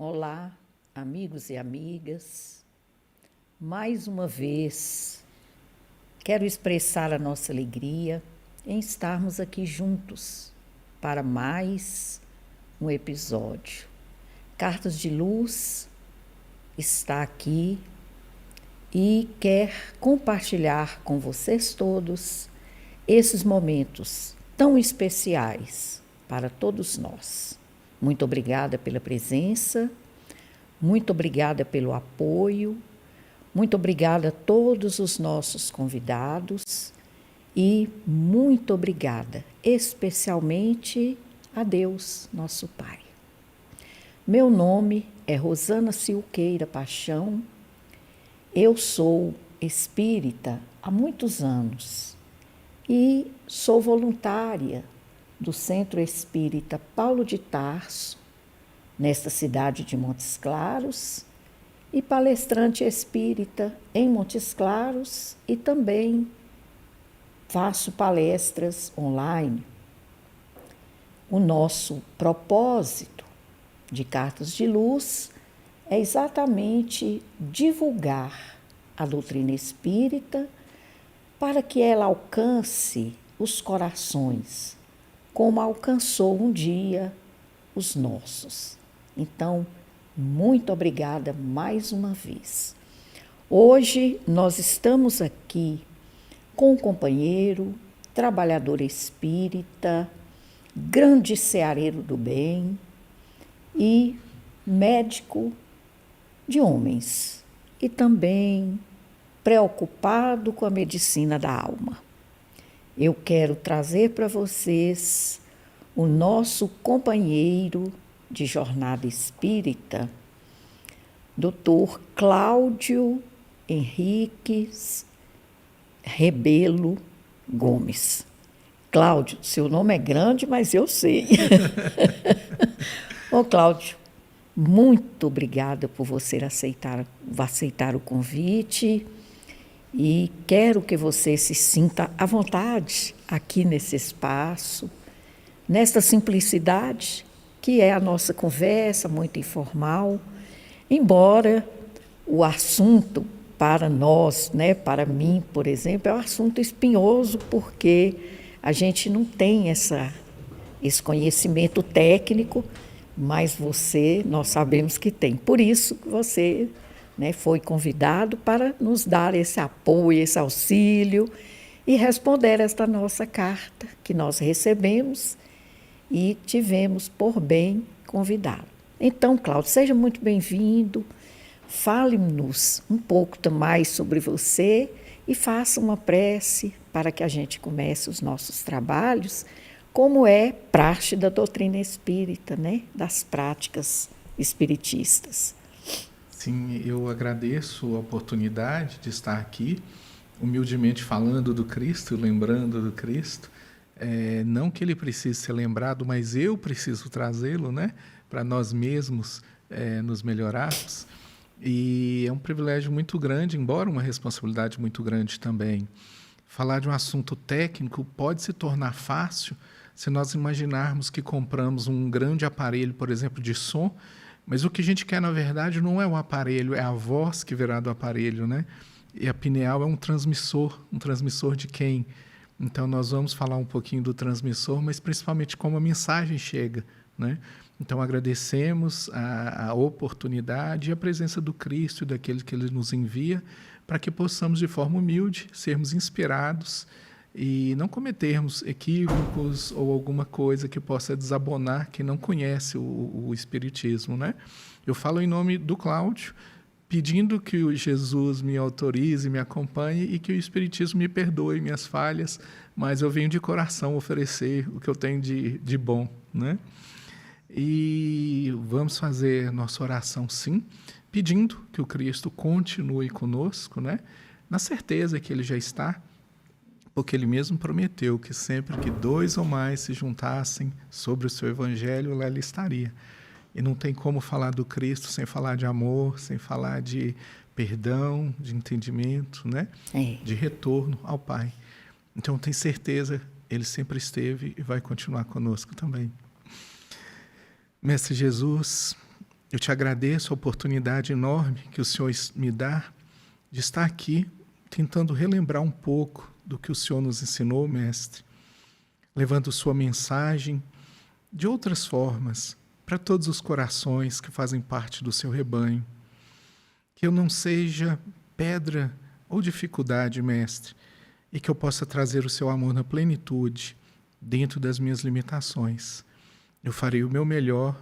Olá, amigos e amigas. Mais uma vez, quero expressar a nossa alegria em estarmos aqui juntos para mais um episódio. Cartas de Luz está aqui e quer compartilhar com vocês todos esses momentos tão especiais para todos nós. Muito obrigada pela presença, muito obrigada pelo apoio, muito obrigada a todos os nossos convidados e muito obrigada especialmente a Deus, nosso Pai. Meu nome é Rosana Silqueira Paixão, eu sou espírita há muitos anos e sou voluntária do Centro Espírita Paulo de Tarso, nesta cidade de Montes Claros, e palestrante espírita em Montes Claros e também faço palestras online. O nosso propósito de Cartas de Luz é exatamente divulgar a doutrina espírita para que ela alcance os corações, como alcançou um dia os nossos. Então, muito obrigada mais uma vez. Hoje nós estamos aqui com um companheiro, trabalhador espírita, grande ceareiro do bem e médico de homens e também preocupado com a medicina da alma. Eu quero trazer para vocês o nosso companheiro de jornada espírita, Dr. Cláudio Henriques Rebelo Gomes. Cláudio, seu nome é grande, mas eu sei. Ô Cláudio, muito obrigada por você aceitar o convite. E quero que você se sinta à vontade aqui nesse espaço, nesta simplicidade que é a nossa conversa, muito informal, embora o assunto para nós, para mim, por exemplo, é um assunto espinhoso, porque a gente não tem esse conhecimento técnico, mas nós sabemos que tem. Por isso que você foi convidado para nos dar esse apoio, esse auxílio e responder esta nossa carta que nós recebemos e tivemos por bem convidá-lo. Então, Cláudio, seja muito bem-vindo, fale-nos um pouco mais sobre você e faça uma prece para que a gente comece os nossos trabalhos, como é praxe da doutrina espírita, das práticas espiritistas. Sim, eu agradeço a oportunidade de estar aqui, humildemente falando do Cristo, lembrando do Cristo. Não que ele precise ser lembrado, mas eu preciso trazê-lo, para nós mesmos nos melhorarmos. E é um privilégio muito grande, embora uma responsabilidade muito grande também. Falar de um assunto técnico pode se tornar fácil se nós imaginarmos que compramos um grande aparelho, por exemplo, de som, mas o que a gente quer, na verdade, não é o aparelho, é a voz que virá do aparelho, E a pineal é um transmissor de quem? Então, nós vamos falar um pouquinho do transmissor, mas principalmente como a mensagem chega, Então, agradecemos a oportunidade e a presença do Cristo e daquele que Ele nos envia, para que possamos, de forma humilde, sermos inspirados e não cometermos equívocos ou alguma coisa que possa desabonar quem não conhece o Espiritismo, Eu falo em nome do Cláudio, pedindo que o Jesus me autorize, me acompanhe e que o Espiritismo me perdoe minhas falhas, mas eu venho de coração oferecer o que eu tenho de bom, E vamos fazer nossa oração, sim, pedindo que o Cristo continue conosco, na certeza que Ele já está, porque Ele mesmo prometeu que sempre que 2 ou mais se juntassem sobre o seu Evangelho, lá Ele estaria. E não tem como falar do Cristo sem falar de amor, sem falar de perdão, de entendimento, de retorno ao Pai. Então, tenho certeza, Ele sempre esteve e vai continuar conosco também. Mestre Jesus, Eu te agradeço a oportunidade enorme que o Senhor me dá de estar aqui, tentando relembrar um pouco do que o Senhor nos ensinou, Mestre, levando sua mensagem de outras formas para todos os corações que fazem parte do seu rebanho. Que eu não seja pedra ou dificuldade, Mestre, e que eu possa trazer o seu amor na plenitude, dentro das minhas limitações. Eu farei o meu melhor,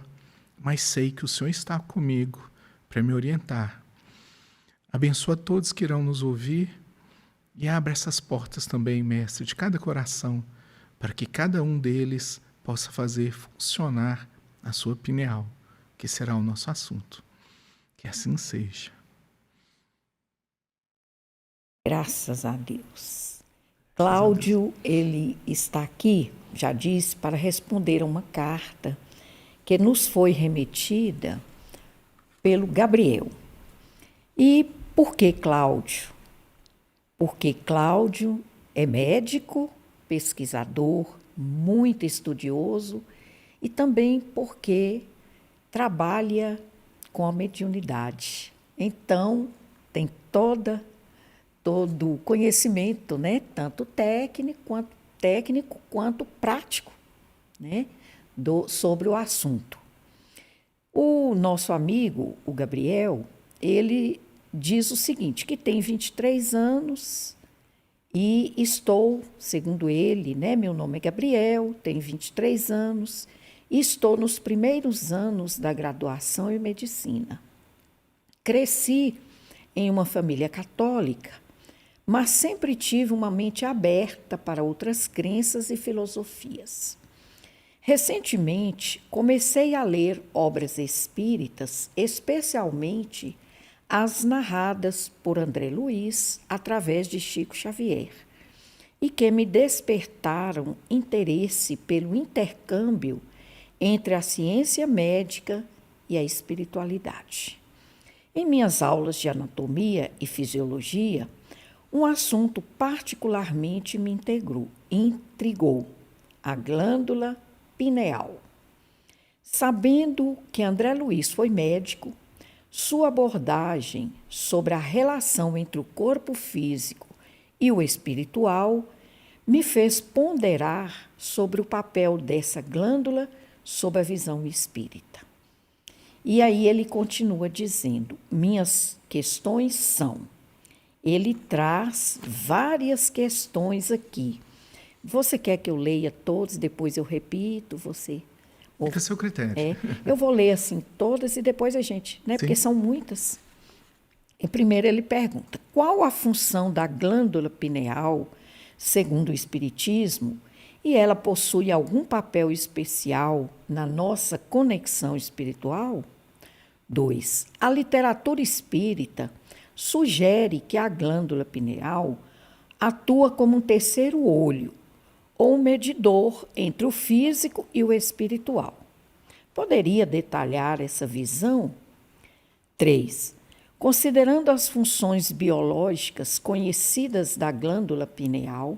mas sei que o Senhor está comigo para me orientar. Abençoa todos que irão nos ouvir e abra essas portas também, Mestre, de cada coração, para que cada um deles possa fazer funcionar a sua pineal, que será o nosso assunto. Que assim seja. Graças a Deus. Cláudio, ele está aqui, já disse, para responder a uma carta que nos foi remetida pelo Gabriel. E por que Cláudio? Porque Cláudio é médico, pesquisador, muito estudioso e também porque trabalha com a mediunidade. Então, tem todo o conhecimento, né? Tanto técnico quanto prático, né? Sobre o assunto. O nosso amigo, o Gabriel, ele diz o seguinte, que tem 23 anos e estou, segundo ele, né? Meu nome é Gabriel, tenho 23 anos e estou nos primeiros anos da graduação em medicina. Cresci em uma família católica, mas sempre tive uma mente aberta para outras crenças e filosofias. Recentemente, comecei a ler obras espíritas, especialmente as narradas por André Luiz através de Chico Xavier, e que me despertaram interesse pelo intercâmbio entre a ciência médica e a espiritualidade. Em minhas aulas de anatomia e fisiologia, um assunto particularmente me intrigou: a glândula pineal. Sabendo que André Luiz foi médico, sua abordagem sobre a relação entre o corpo físico e o espiritual me fez ponderar sobre o papel dessa glândula sob a visão espírita. E aí ele continua dizendo, minhas questões são... Ele traz várias questões aqui. Você quer que eu leia todas, depois eu repito, você... Fica a seu critério. Eu vou ler assim todas e depois a gente, né? Sim. Porque são muitas. Em primeiro ele pergunta, qual a função da glândula pineal, segundo o Espiritismo, e ela possui algum papel especial na nossa conexão espiritual? 2. A literatura espírita sugere que a glândula pineal atua como um terceiro olho, ou um medidor entre o físico e o espiritual. Poderia detalhar essa visão? 3. Considerando as funções biológicas conhecidas da glândula pineal,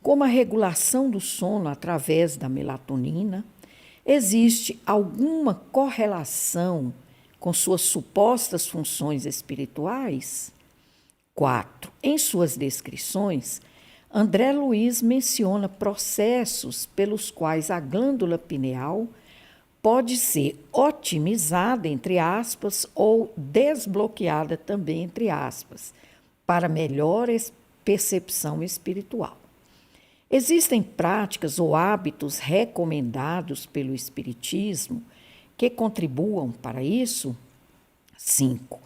como a regulação do sono através da melatonina, existe alguma correlação com suas supostas funções espirituais? 4. Em suas descrições, André Luiz menciona processos pelos quais a glândula pineal pode ser otimizada, entre aspas, ou desbloqueada também, entre aspas, para melhor percepção espiritual. Existem práticas ou hábitos recomendados pelo Espiritismo que contribuam para isso? 5.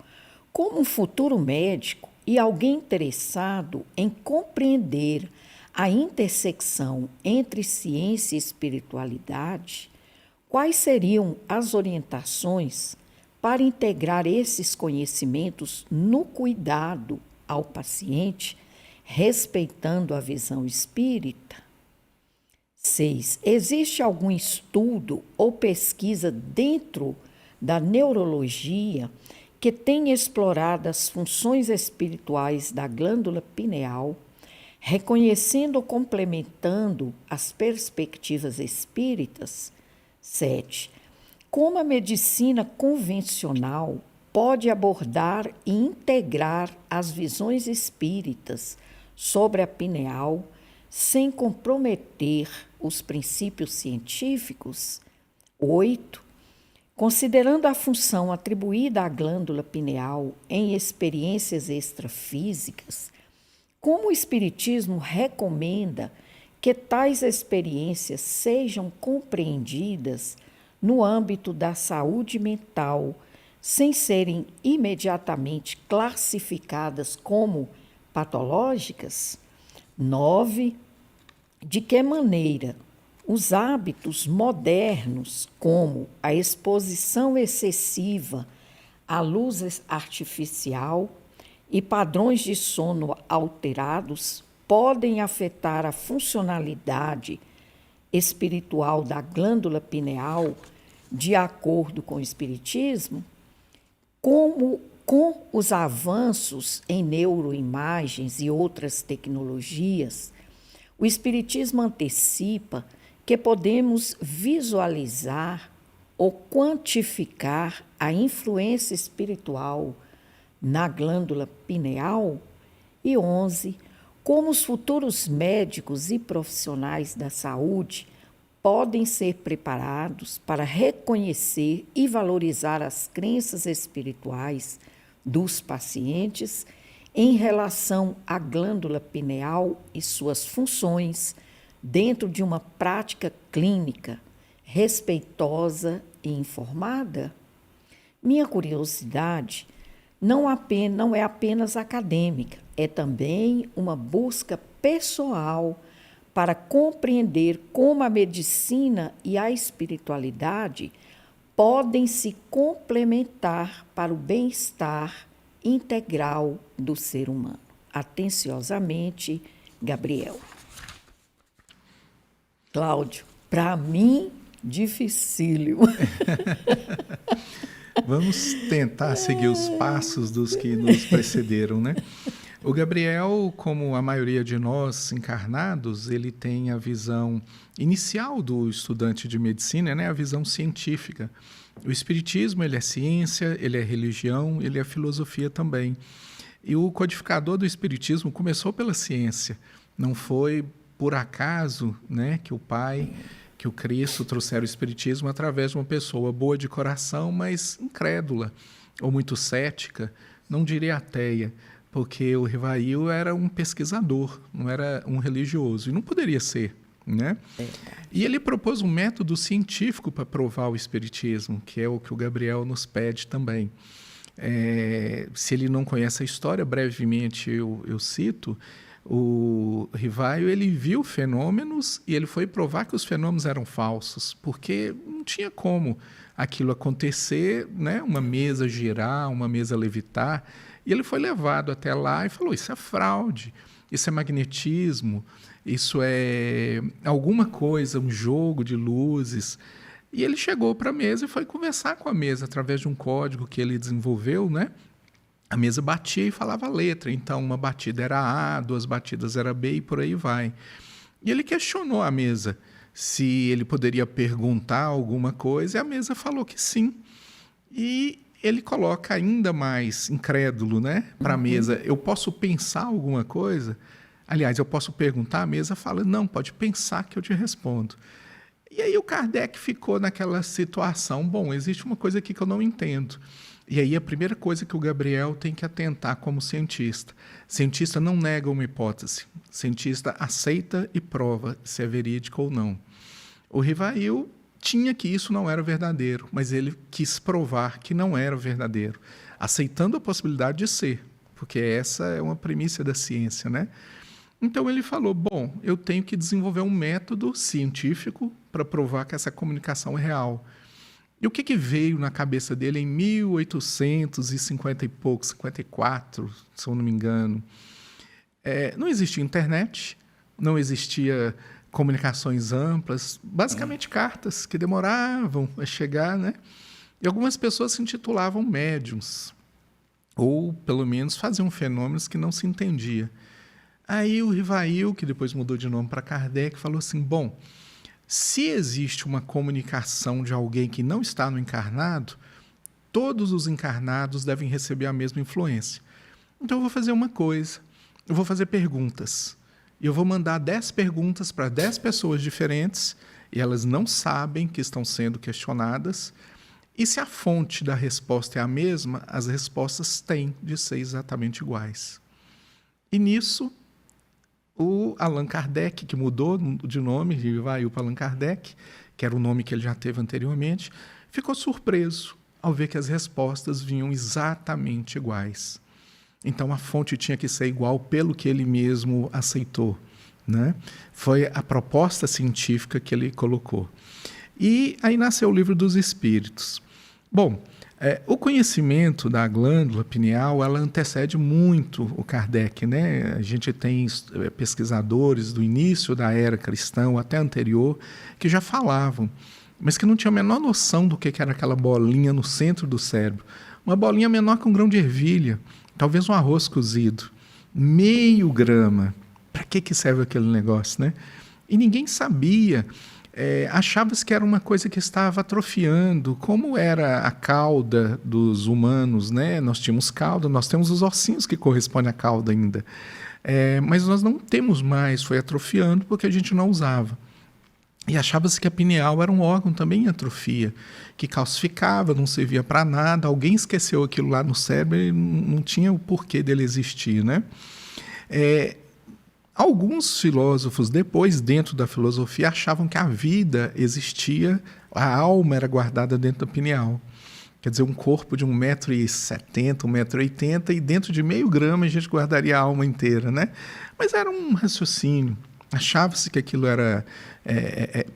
Como um futuro médico e alguém interessado em compreender a intersecção entre ciência e espiritualidade, quais seriam as orientações para integrar esses conhecimentos no cuidado ao paciente, respeitando a visão espírita? 6. Existe algum estudo ou pesquisa dentro da neurologia que tenha explorado as funções espirituais da glândula pineal, reconhecendo ou complementando as perspectivas espíritas? 7. Como a medicina convencional pode abordar e integrar as visões espíritas sobre a pineal sem comprometer os princípios científicos? 8. Considerando a função atribuída à glândula pineal em experiências extrafísicas, como o Espiritismo recomenda que tais experiências sejam compreendidas no âmbito da saúde mental, sem serem imediatamente classificadas como patológicas? 9. De que maneira os hábitos modernos, como a exposição excessiva à luz artificial e padrões de sono alterados, podem afetar a funcionalidade espiritual da glândula pineal, de acordo com o Espiritismo? Como com os avanços em neuroimagens e outras tecnologias, o Espiritismo antecipa que podemos visualizar ou quantificar a influência espiritual na glândula pineal? E 11. Como os futuros médicos e profissionais da saúde podem ser preparados para reconhecer e valorizar as crenças espirituais dos pacientes em relação à glândula pineal e suas funções dentro de uma prática clínica respeitosa e informada? Minha curiosidade não é apenas acadêmica, é também uma busca pessoal para compreender como a medicina e a espiritualidade podem se complementar para o bem-estar integral do ser humano. Atenciosamente, Gabriel. Cláudio, para mim, dificílimo. Vamos tentar seguir os passos dos que nos precederam, né? O Gabriel, como a maioria de nós encarnados, ele tem a visão inicial do estudante de medicina, né? A visão científica. O espiritismo, ele é ciência, ele é religião, ele é filosofia também. E o codificador do espiritismo começou pela ciência. Não foi por acaso, né, que o Pai, que o Cristo trouxeram o espiritismo através de uma pessoa boa de coração, mas incrédula ou muito cética, não diria ateia, porque o Rivail era um pesquisador, não era um religioso, e não poderia ser, né? E ele propôs um método científico para provar o espiritismo, que é o que o Gabriel nos pede também. Se ele não conhece a história, brevemente eu cito. O Rivaio, ele viu fenômenos e ele foi provar que os fenômenos eram falsos, porque não tinha como aquilo acontecer, né? Uma mesa girar, uma mesa levitar. E ele foi levado até lá e falou: isso é fraude, isso é magnetismo, isso é alguma coisa, um jogo de luzes. E ele chegou para a mesa e foi conversar com a mesa através de um código que ele desenvolveu, né? A mesa batia e falava a letra. Então, uma batida era A, 2 batidas era B e por aí vai. E ele questionou a mesa se ele poderia perguntar alguma coisa, e a mesa falou que sim. E ele coloca ainda mais incrédulo, né, para a mesa: eu posso pensar alguma coisa? Aliás, eu posso perguntar? A mesa fala: não, pode pensar que eu te respondo. E aí o Kardec ficou naquela situação: bom, existe uma coisa aqui que eu não entendo. E aí a primeira coisa que o Gabriel tem que atentar como cientista: cientista não nega uma hipótese, cientista aceita e prova se é verídico ou não. O Rivail tinha que isso não era verdadeiro, mas ele quis provar que não era verdadeiro, aceitando a possibilidade de ser, porque essa é uma premissa da ciência, né? Então ele falou: bom, eu tenho que desenvolver um método científico para provar que essa comunicação é real. E o que veio na cabeça dele em 1850 e pouco, 54, se eu não me engano? Não existia internet, não existia comunicações amplas, basicamente cartas que demoravam a chegar, né? E algumas pessoas se intitulavam médiums, ou pelo menos faziam fenômenos que não se entendia. Aí o Rivail, que depois mudou de nome para Kardec, falou assim: bom, Se existe uma comunicação de alguém que não está no encarnado, todos os encarnados devem receber a mesma influência. Então eu vou fazer uma coisa, eu vou fazer perguntas. E eu vou mandar 10 perguntas para 10 pessoas diferentes, e elas não sabem que estão sendo questionadas. E se a fonte da resposta é a mesma, as respostas têm de ser exatamente iguais. E nisso, o Allan Kardec, que mudou de nome, de Ivail para Allan Kardec, que era o nome que ele já teve anteriormente, ficou surpreso ao ver que as respostas vinham exatamente iguais. Então, a fonte tinha que ser igual pelo que ele mesmo aceitou, né? Foi a proposta científica que ele colocou. E aí nasceu o Livro dos Espíritos. Bom, o conhecimento da glândula pineal, ela antecede muito o Kardec, né? A gente tem pesquisadores do início da era cristã, ou até anterior, que já falavam, mas que não tinham a menor noção do que era aquela bolinha no centro do cérebro. Uma bolinha menor que um grão de ervilha, talvez um arroz cozido, meio grama. Para que serve aquele negócio, né? E ninguém sabia. Achava-se que era uma coisa que estava atrofiando, como era a cauda dos humanos, né? Nós tínhamos cauda, nós temos os ossinhos que correspondem à cauda ainda. Mas nós não temos mais, foi atrofiando porque a gente não usava. E achava-se que a pineal era um órgão também em atrofia, que calcificava, não servia para nada, alguém esqueceu aquilo lá no cérebro e não tinha o porquê dele existir, né? Alguns filósofos depois, dentro da filosofia, achavam que a vida existia, a alma era guardada dentro da pineal. Quer dizer, um corpo de 1,70 m, 1,80 m, e dentro de meio grama a gente guardaria a alma inteira, né? Mas era um raciocínio. Achava-se que aquilo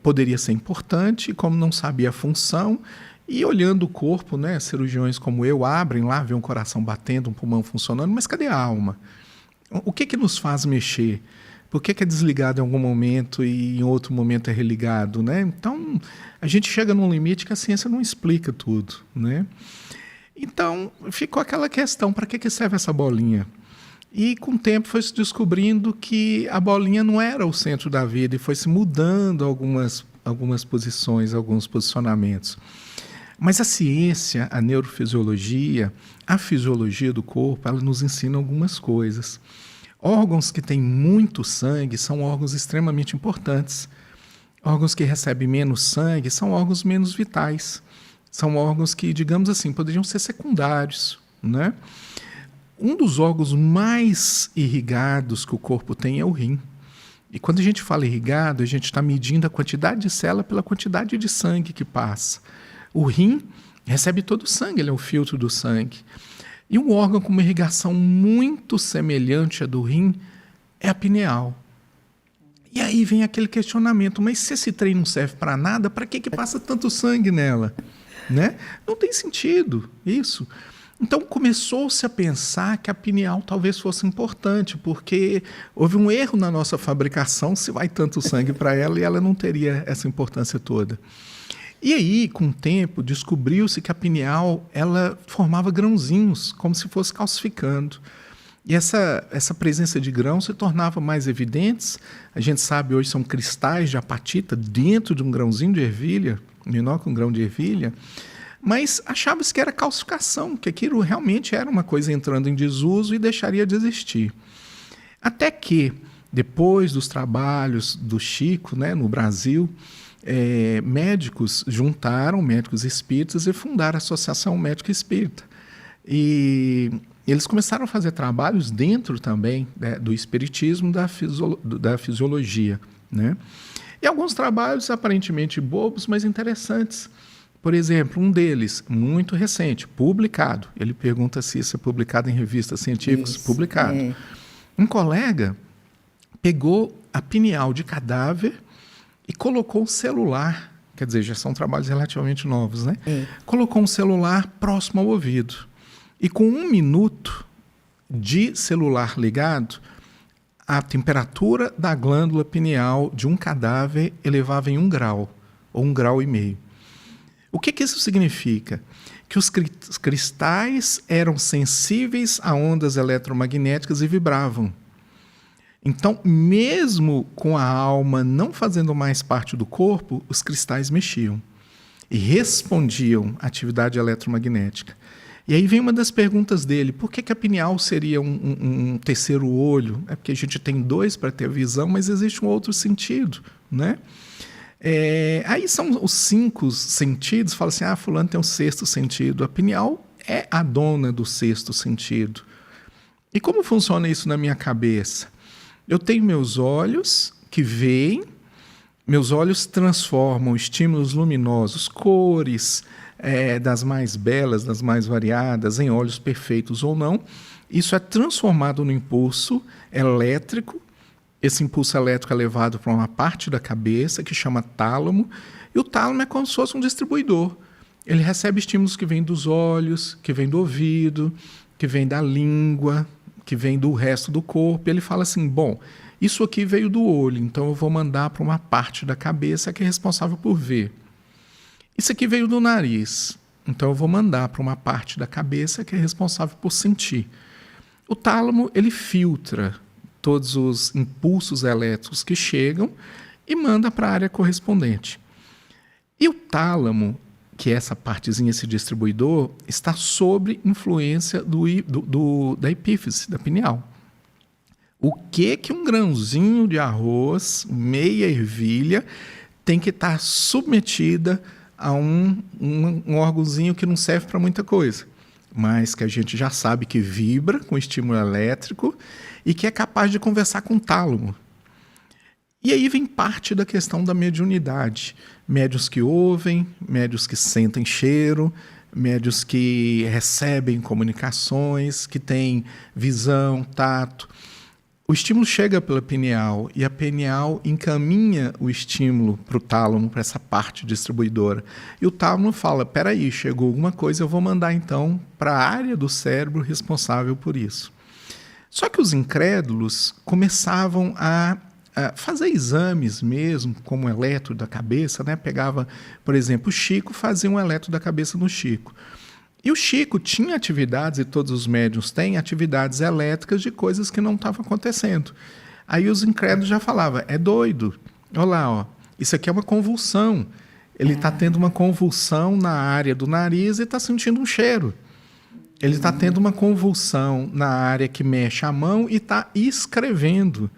poderia ser importante, e como não sabia a função, e olhando o corpo, né, cirurgiões como eu abrem lá, vê um coração batendo, um pulmão funcionando, mas cadê a alma? O que nos faz mexer? Por que é desligado em algum momento e em outro momento é religado, né? Então, a gente chega num limite que a ciência não explica tudo, né? Então, ficou aquela questão, para que serve essa bolinha? E com o tempo foi se descobrindo que a bolinha não era o centro da vida e foi se mudando algumas posições, alguns posicionamentos. Mas a ciência, a neurofisiologia, a fisiologia do corpo, ela nos ensina algumas coisas. Órgãos que têm muito sangue são órgãos extremamente importantes. Órgãos que recebem menos sangue são órgãos menos vitais. São órgãos que, digamos assim, poderiam ser secundários, né? Um dos órgãos mais irrigados que o corpo tem é o rim. E quando a gente fala irrigado, a gente está medindo a quantidade de célula pela quantidade de sangue que passa. O rim recebe todo o sangue, ele é o filtro do sangue. E um órgão com uma irrigação muito semelhante à do rim é a pineal. E aí vem aquele questionamento, mas se esse trem não serve para nada, para que passa tanto sangue nela? Né? Não tem sentido isso. Então começou-se a pensar que a pineal talvez fosse importante, porque houve um erro na nossa fabricação, se vai tanto sangue para ela, e ela não teria essa importância toda. E aí, com o tempo, descobriu-se que a pineal ela formava grãozinhos, como se fosse calcificando. E essa presença de grãos se tornava mais evidentes. A gente sabe hoje são cristais de apatita dentro de um grãozinho de ervilha, menor que um grão de ervilha. Mas achava-se que era calcificação, que aquilo realmente era uma coisa entrando em desuso e deixaria de existir. Até que, depois dos trabalhos do Chico, né, no Brasil, médicos espíritas, e fundaram a Associação Médica Espírita. E eles começaram a fazer trabalhos dentro também, né, do espiritismo, da fisiologia, né? E alguns trabalhos aparentemente bobos, mas interessantes. Por exemplo, um deles, muito recente, publicado. Ele pergunta se isso é publicado em revistas científicas. Isso, publicado. Um colega pegou a pineal de cadáver e colocou um celular, quer dizer, já são trabalhos relativamente novos, né? Colocou um celular próximo ao ouvido. E com 1 minuto de celular ligado, a temperatura da glândula pineal de um cadáver elevava em 1 grau, ou 1,5 graus. O que isso significa? Que os cristais eram sensíveis a ondas eletromagnéticas e vibravam. Então, mesmo com a alma não fazendo mais parte do corpo, os cristais mexiam e respondiam à atividade eletromagnética. E aí vem uma das perguntas dele: por que a pineal seria um terceiro olho? É porque a gente tem dois para ter visão, mas existe um outro sentido, né? Aí são os 5 sentidos. Fala assim: fulano tem um 6º sentido. A pineal é a dona do 6º sentido. E como funciona isso na minha cabeça? Eu tenho meus olhos que veem, meus olhos transformam estímulos luminosos, cores, das mais belas, das mais variadas, em olhos perfeitos ou não. Isso é transformado no impulso elétrico. Esse impulso elétrico é levado para uma parte da cabeça que chama tálamo, e o tálamo é como se fosse um distribuidor. Ele recebe estímulos que vêm dos olhos, que vêm do ouvido, que vêm da língua, que vêm do resto do corpo. E ele fala assim: bom, isso aqui veio do olho, então eu vou mandar para uma parte da cabeça que é responsável por ver. Isso aqui veio do nariz, então eu vou mandar para uma parte da cabeça que é responsável por sentir. O tálamo, ele filtra todos os impulsos elétricos que chegam e manda para a área correspondente. E o tálamo, que é essa partezinha, esse distribuidor, está sob influência da epífise, da pineal. O que um grãozinho de arroz, meia ervilha, tem que estar submetida a um órgãozinho que não serve para muita coisa, mas que a gente já sabe que vibra com estímulo elétrico e que é capaz de conversar com o tálamo. E aí vem parte da questão da mediunidade. Médiuns que ouvem, médiuns que sentem cheiro, médiuns que recebem comunicações, que têm visão, tato. O estímulo chega pela pineal e a pineal encaminha o estímulo para o tálamo, para essa parte distribuidora. E o tálamo fala: peraí, chegou alguma coisa, eu vou mandar então para a área do cérebro responsável por isso. Só que os incrédulos começavam a fazer exames mesmo, como eletro da cabeça, né? Pegava, por exemplo, o Chico, fazia um eletro da cabeça no Chico. E o Chico tinha atividades, e todos os médiuns têm, atividades elétricas de coisas que não estavam acontecendo. Aí os incrédulos já falavam: é doido, olha lá, ó, isso aqui é uma convulsão. Ele está tendo uma convulsão na área do nariz e está sentindo um cheiro. Ele está tendo uma convulsão na área que mexe a mão e está escrevendo.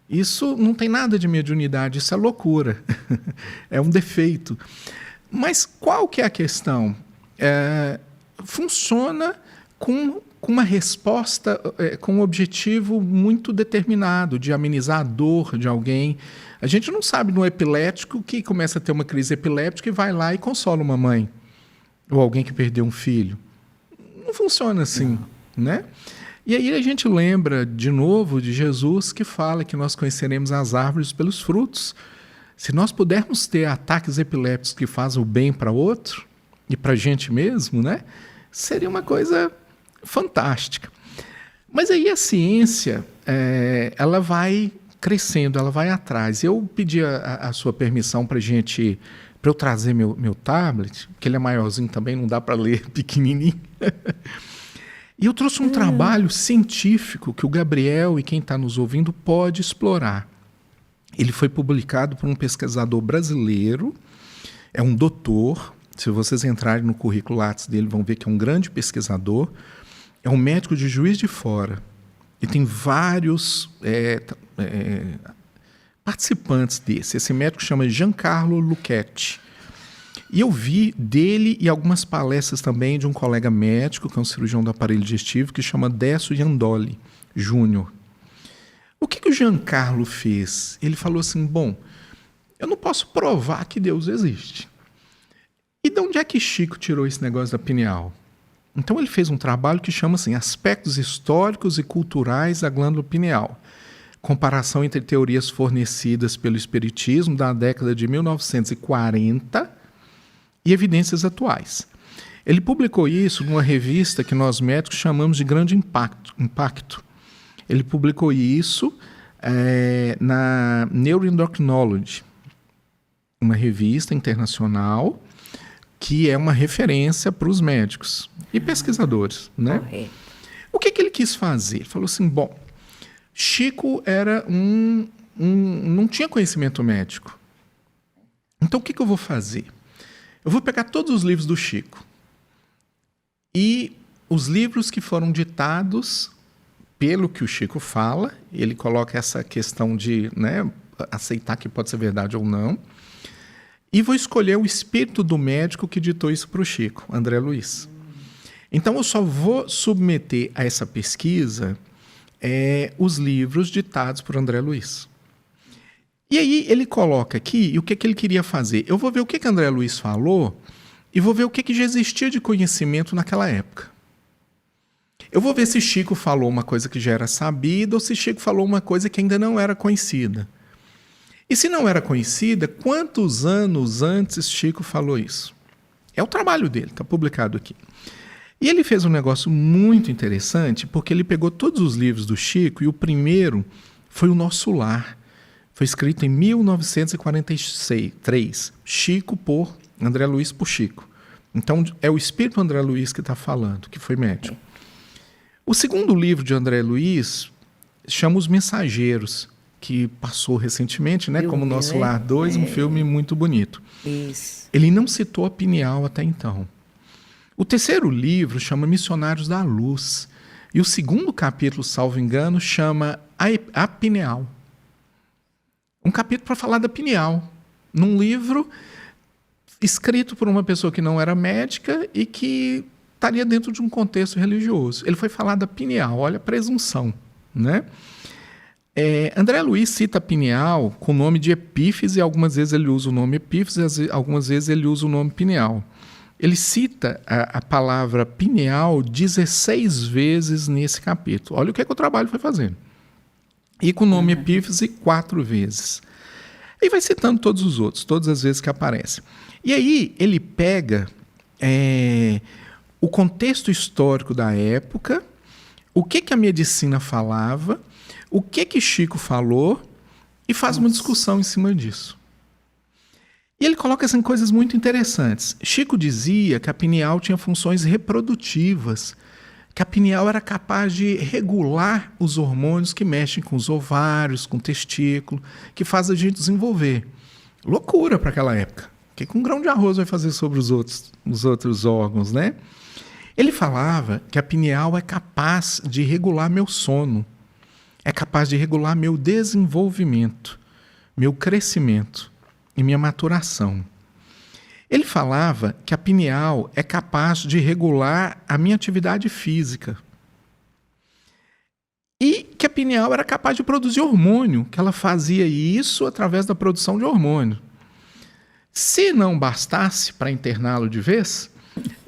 Isso não tem nada de mediunidade, isso é loucura. É um defeito. Mas qual que é a questão? Funciona com uma resposta, com um objetivo muito determinado, de amenizar a dor de alguém. A gente não sabe no epilético que começa a ter uma crise epiléptica e vai lá e consola uma mãe, ou alguém que perdeu um filho. Não funciona assim, né? E aí a gente lembra de novo de Jesus, que fala que nós conheceremos as árvores pelos frutos. Se nós pudermos ter ataques epilépticos que fazem o bem para outro, e para a gente mesmo, né? Seria uma coisa fantástica. Mas aí a ciência, ela vai crescendo, ela vai atrás. Eu pedi a sua permissão para eu trazer meu tablet, que ele é maiorzinho também, não dá para ler pequenininho. E eu trouxe um trabalho científico que o Gabriel e quem está nos ouvindo pode explorar. Ele foi publicado por um pesquisador brasileiro, é um doutor. Se vocês entrarem no currículo Lattes dele, vão ver que é um grande pesquisador. É um médico de Juiz de Fora. E tem vários participantes desse. Esse médico chama Giancarlo Lucchetti. E eu vi dele e algumas palestras também de um colega médico, que é um cirurgião do aparelho digestivo, que chama Décio Iandoli Júnior. O que o Giancarlo fez? Ele falou assim: bom, eu não posso provar que Deus existe. E de onde é que Chico tirou esse negócio da pineal? Então ele fez um trabalho que chama assim: Aspectos Históricos e Culturais da Glândula Pineal. Comparação entre teorias fornecidas pelo Espiritismo da década de 1940 e evidências atuais. Ele publicou isso numa revista que nós médicos chamamos de Grande Impacto. Ele publicou isso na Neuroendocrinology, uma revista internacional que é uma referência para os médicos e pesquisadores, né? Correto. O que ele quis fazer? Ele falou assim: bom, Chico era não tinha conhecimento médico. Então, o que eu vou fazer? Eu vou pegar todos os livros do Chico e os livros que foram ditados pelo que o Chico fala, ele coloca essa questão de, né, aceitar que pode ser verdade ou não, e vou escolher o espírito do médico que ditou isso para o Chico, André Luiz. Então, eu só vou submeter a essa pesquisa os livros ditados por André Luiz. E aí ele coloca aqui e o que ele queria fazer. Eu vou ver o que André Luiz falou e vou ver o que já existia de conhecimento naquela época. Eu vou ver se Chico falou uma coisa que já era sabida ou se Chico falou uma coisa que ainda não era conhecida. E se não era conhecida, quantos anos antes Chico falou isso? É o trabalho dele, está publicado aqui. E ele fez um negócio muito interessante, porque ele pegou todos os livros do Chico e o primeiro foi O Nosso Lar. Foi escrito em 1943. Chico por André Luiz por Chico. Então, é o espírito André Luiz que está falando, que foi médium. O segundo livro de André Luiz chama Os Mensageiros, que passou recentemente, né, como Nosso Lar 2, um filme muito bonito. Isso. Ele não citou a pineal até então. O terceiro livro chama Missionários da Luz. E o segundo capítulo, salvo engano, chama A Pineal. Um capítulo para falar da pineal. Num livro escrito por uma pessoa que não era médica e que estaria dentro de um contexto religioso. Ele foi falar da pineal, olha a presunção, né? André Luiz cita a pineal com o nome de epífise, algumas vezes ele usa o nome epífise, algumas vezes ele usa o nome pineal. Ele cita a palavra pineal 16 vezes nesse capítulo. Olha o que o trabalho foi fazendo. E com o nome epífise 4 vezes. E vai citando todos os outros, todas as vezes que aparecem. E aí ele pega o contexto histórico da época, o que a medicina falava, o que Chico falou e faz uma discussão em cima disso. E ele coloca assim, coisas muito interessantes. Chico dizia que a pineal tinha funções reprodutivas, que a pineal era capaz de regular os hormônios que mexem com os ovários, com o testículo, que faz a gente desenvolver. Loucura para aquela época. O que um grão de arroz vai fazer sobre os outros órgãos, né? Ele falava que a pineal é capaz de regular meu sono, é capaz de regular meu desenvolvimento, meu crescimento e minha maturação. Ele falava que a pineal é capaz de regular a minha atividade física. E que a pineal era capaz de produzir hormônio, que ela fazia isso através da produção de hormônio. Se não bastasse para interná-lo de vez,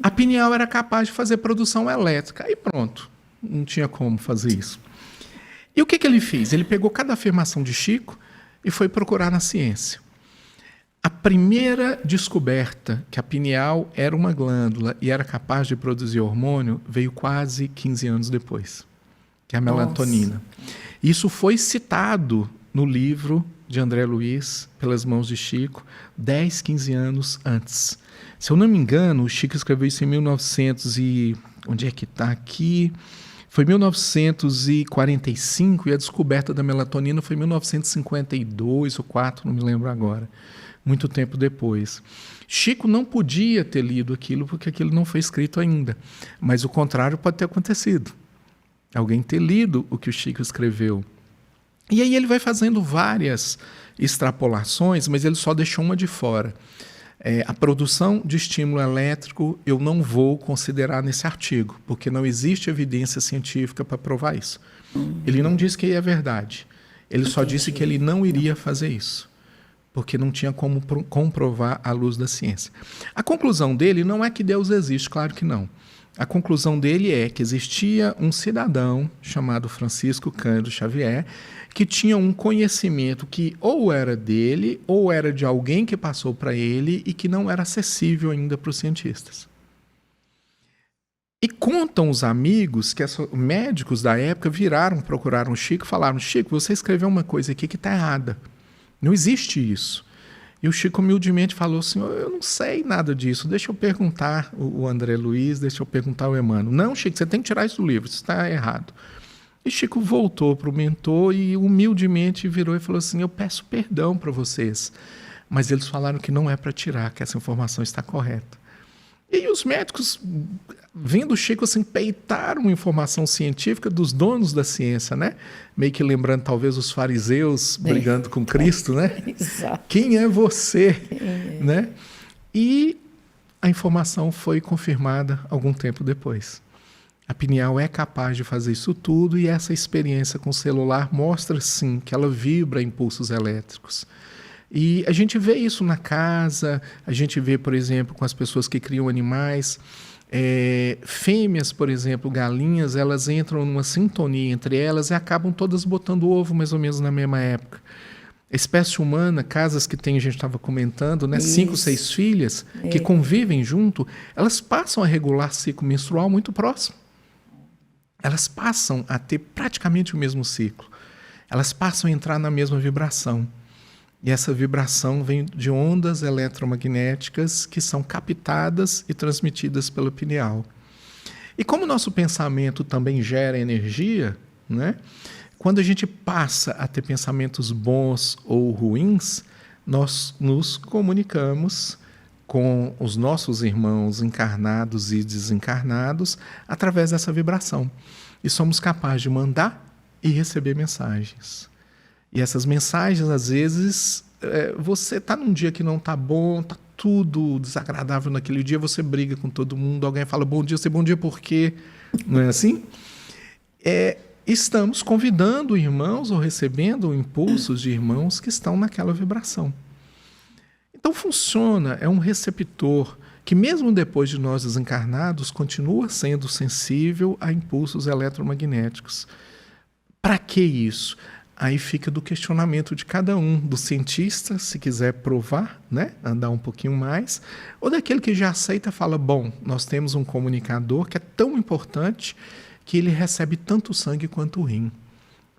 a pineal era capaz de fazer produção elétrica. Aí pronto, não tinha como fazer isso. E o que ele fez? Ele pegou cada afirmação de Chico e foi procurar na ciência. A primeira descoberta que a pineal era uma glândula e era capaz de produzir hormônio veio quase 15 anos depois, que é a melatonina. Nossa. Isso foi citado no livro de André Luiz, pelas mãos de Chico, 10, 15 anos antes. Se eu não me engano, o Chico escreveu isso em 1900 e... Onde é que está aqui? Foi 1945 e a descoberta da melatonina foi em 1952 ou 4, não me lembro agora. Muito tempo depois. Chico não podia ter lido aquilo porque aquilo não foi escrito ainda. Mas o contrário pode ter acontecido. Alguém ter lido o que o Chico escreveu. E aí ele vai fazendo várias extrapolações, mas ele só deixou uma de fora. A produção de estímulo elétrico eu não vou considerar nesse artigo, porque não existe evidência científica para provar isso. Ele não disse que é verdade. Ele só disse que ele não iria fazer isso, porque não tinha como comprovar à luz da ciência. A conclusão dele não é que Deus existe, claro que não. A conclusão dele é que existia um cidadão chamado Francisco Cândido Xavier que tinha um conhecimento que ou era dele ou era de alguém que passou para ele e que não era acessível ainda para os cientistas. E contam os amigos que médicos da época procuraram o Chico e falaram: Chico, você escreveu uma coisa aqui que está errada. Não existe isso. E o Chico humildemente falou assim: eu não sei nada disso, deixa eu perguntar o André Luiz, deixa eu perguntar o Emmanuel. Não, Chico, você tem que tirar isso do livro, isso está errado. E Chico voltou para o mentor e humildemente virou e falou assim: eu peço perdão para vocês, mas eles falaram que não é para tirar, que essa informação está correta. E os médicos, vendo o Chico assim, peitaram informação científica dos donos da ciência, né? Meio que lembrando talvez os fariseus brigando com Cristo, né? Exato. Quem é você? Quem é? Né? E a informação foi confirmada algum tempo depois. A pineal é capaz de fazer isso tudo e essa experiência com o celular mostra sim que ela vibra impulsos elétricos. E a gente vê isso na casa, a gente vê, por exemplo, com as pessoas que criam animais. Fêmeas, por exemplo, galinhas, elas entram numa sintonia entre elas e acabam todas botando ovo mais ou menos na mesma época. A espécie humana, casas que tem, a gente estava comentando, né, 5, 6 filhas que convivem junto, elas passam a regular ciclo menstrual muito próximo. Elas passam a ter praticamente o mesmo ciclo. Elas passam a entrar na mesma vibração. E essa vibração vem de ondas eletromagnéticas que são captadas e transmitidas pela pineal. E como o nosso pensamento também gera energia, né? Quando a gente passa a ter pensamentos bons ou ruins, nós nos comunicamos com os nossos irmãos encarnados e desencarnados através dessa vibração. E somos capazes de mandar e receber mensagens. E essas mensagens, às vezes, você está num dia que não está bom, está tudo desagradável naquele dia, você briga com todo mundo, alguém fala bom dia, você bom dia por quê? Não é assim? Estamos convidando irmãos ou recebendo impulsos de irmãos que estão naquela vibração. Então funciona, é um receptor que mesmo depois de nós desencarnados, continua sendo sensível a impulsos eletromagnéticos. Para que isso? Aí fica do questionamento de cada um, do cientista, se quiser provar, né, andar um pouquinho mais, ou daquele que já aceita e fala, bom, nós temos um comunicador que é tão importante que ele recebe tanto sangue quanto o rim.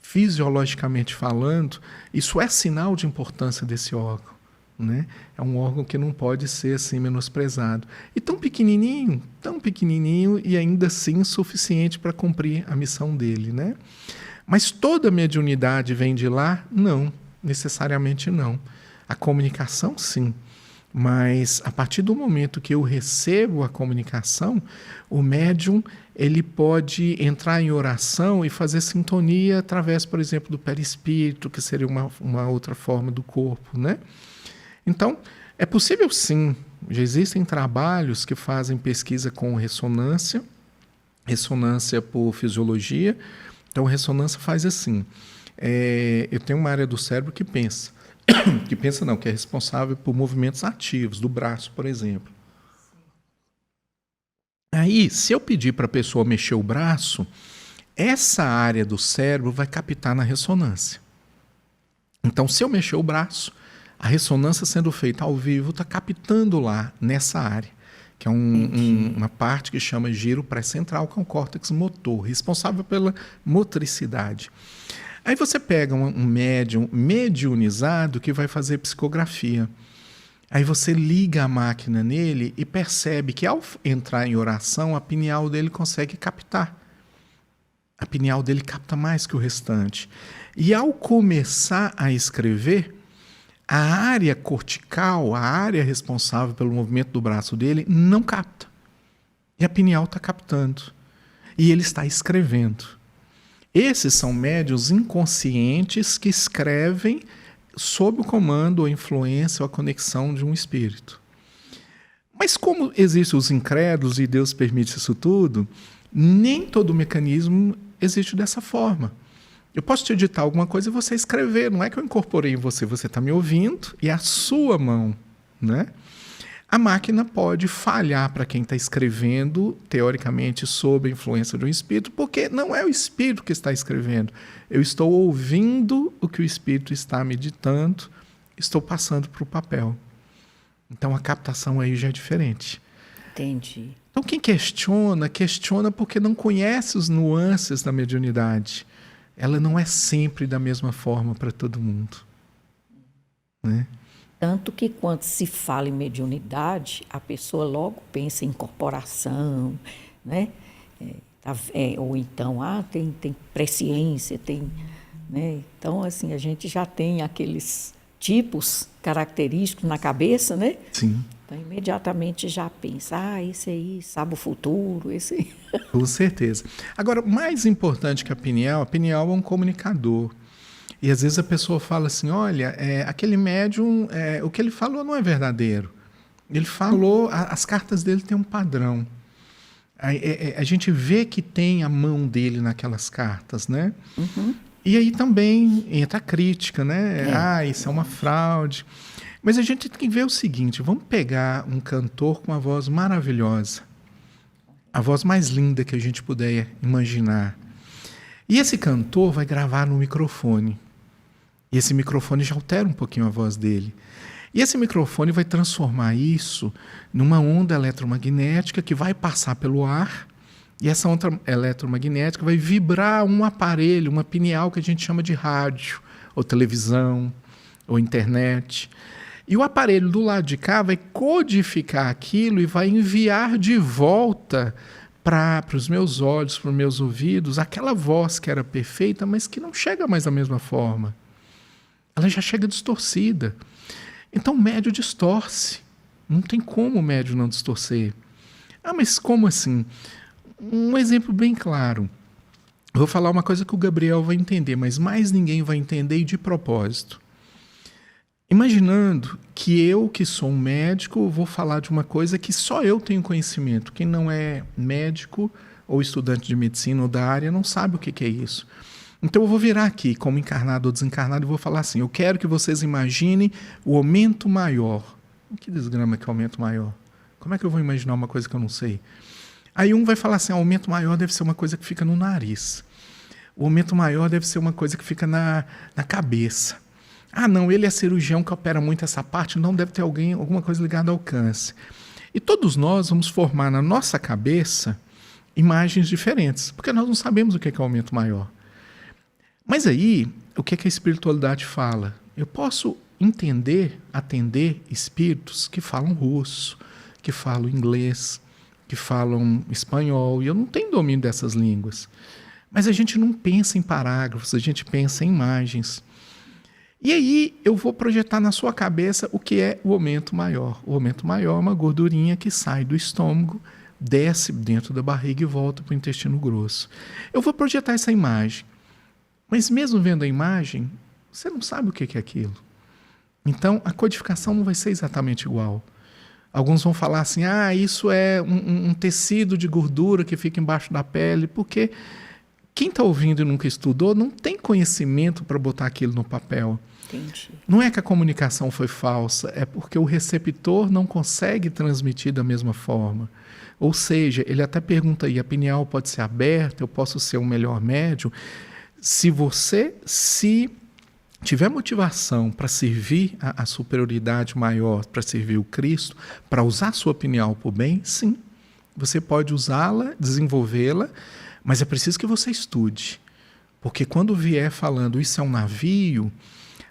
Fisiologicamente falando, isso é sinal de importância desse órgão. Né? É um órgão que não pode ser assim menosprezado. E tão pequenininho e ainda assim suficiente para cumprir a missão dele. Né? Mas toda mediunidade vem de lá? Não, necessariamente não. A comunicação, sim. Mas a partir do momento que eu recebo a comunicação, o médium ele pode entrar em oração e fazer sintonia através, por exemplo, do perispírito, que seria uma outra forma do corpo, né? Então, é possível sim. Já existem trabalhos que fazem pesquisa com ressonância por fisiologia. Então, ressonância faz assim. Eu tenho uma área do cérebro que pensa. Que é responsável por movimentos ativos, do braço, por exemplo. Aí, se eu pedir para a pessoa mexer o braço, essa área do cérebro vai captar na ressonância. Então, se eu mexer o braço, a ressonância sendo feita ao vivo está captando lá nessa área, que é uma parte que chama giro pré-central, que é um córtex motor, responsável pela motricidade. Aí você pega um médium mediunizado que vai fazer psicografia. Aí você liga a máquina nele e percebe que ao entrar em oração, a pineal dele consegue captar. A pineal dele capta mais que o restante. E ao começar a escrever, a área cortical, a área responsável pelo movimento do braço dele, não capta. E a pineal está captando. E ele está escrevendo. Esses são médiuns inconscientes que escrevem sob o comando, ou influência, ou a conexão de um espírito. Mas como existem os incrédulos e Deus permite isso tudo, nem todo o mecanismo existe dessa forma. Eu posso te editar alguma coisa e você escrever. Não é que eu incorporei em você, você está me ouvindo e é a sua mão. Né? A máquina pode falhar para quem está escrevendo, teoricamente, sob a influência de um espírito, porque não é o espírito que está escrevendo. Eu estou ouvindo o que o espírito está meditando, estou passando para o papel. Então a captação aí já é diferente. Entendi. Então quem questiona porque não conhece os nuances da mediunidade. Ela não é sempre da mesma forma para todo mundo. Né? Tanto que quando se fala em mediunidade, a pessoa logo pensa em incorporação, né? ou então, tem presciência, tem, né? Então, assim, a gente já tem aqueles tipos característicos na cabeça, né? Sim. Então, imediatamente já pensa, esse aí sabe o futuro, esse aí. Com certeza. Agora, mais importante que a Pineal é um comunicador. E às vezes a pessoa fala assim, olha, aquele médium, o que ele falou não é verdadeiro. Ele falou, as cartas dele têm um padrão. A gente vê que tem a mão dele naquelas cartas, né? Uhum. E aí também entra a crítica, né? Isso é uma fraude. Mas a gente tem que ver o seguinte, vamos pegar um cantor com uma voz maravilhosa, a voz mais linda que a gente puder imaginar. E esse cantor vai gravar no microfone. E esse microfone já altera um pouquinho a voz dele. E esse microfone vai transformar isso numa onda eletromagnética que vai passar pelo ar. E essa onda eletromagnética vai vibrar um aparelho, uma pineal que a gente chama de rádio, ou televisão, ou internet. E o aparelho do lado de cá vai codificar aquilo e vai enviar de volta para os meus olhos, para os meus ouvidos, aquela voz que era perfeita, mas que não chega mais da mesma forma. Ela já chega distorcida. Então o médium distorce. Não tem como o médium não distorcer. Mas como assim? Um exemplo bem claro. Eu vou falar uma coisa que o Gabriel vai entender, mas mais ninguém vai entender, e de propósito. Imaginando que eu, que sou um médico, vou falar de uma coisa que só eu tenho conhecimento. Quem não é médico ou estudante de medicina ou da área não sabe o que é isso. Então eu vou virar aqui, como encarnado ou desencarnado, e vou falar assim, eu quero que vocês imaginem o aumento maior. Que desgrama que é o aumento maior? Como é que eu vou imaginar uma coisa que eu não sei? Aí um vai falar assim, o aumento maior deve ser uma coisa que fica no nariz. O aumento maior deve ser uma coisa que fica na cabeça. Não, ele é cirurgião que opera muito essa parte, não deve ter alguma coisa ligada ao câncer. E todos nós vamos formar na nossa cabeça imagens diferentes, porque nós não sabemos o que é o aumento maior. Mas aí, o que a espiritualidade fala? Eu posso atender espíritos que falam russo, que falam inglês, que falam espanhol, e eu não tenho domínio dessas línguas. Mas a gente não pensa em parágrafos, a gente pensa em imagens. E aí eu vou projetar na sua cabeça o que é o aumento maior. O aumento maior é uma gordurinha que sai do estômago, desce dentro da barriga e volta para o intestino grosso. Eu vou projetar essa imagem. Mas mesmo vendo a imagem, você não sabe o que é aquilo. Então, a codificação não vai ser exatamente igual. Alguns vão falar assim, isso é um tecido de gordura que fica embaixo da pele, porque quem está ouvindo e nunca estudou não tem conhecimento para botar aquilo no papel. Entendi. Não é que a comunicação foi falsa, é porque o receptor não consegue transmitir da mesma forma. Ou seja, ele até pergunta aí, a pineal pode ser aberta, eu posso ser um melhor médium? Se você tiver motivação para servir a superioridade maior, para servir o Cristo, para usar a sua pineal para o bem, sim. Você pode usá-la, desenvolvê-la, mas é preciso que você estude. Porque quando vier falando isso é um navio,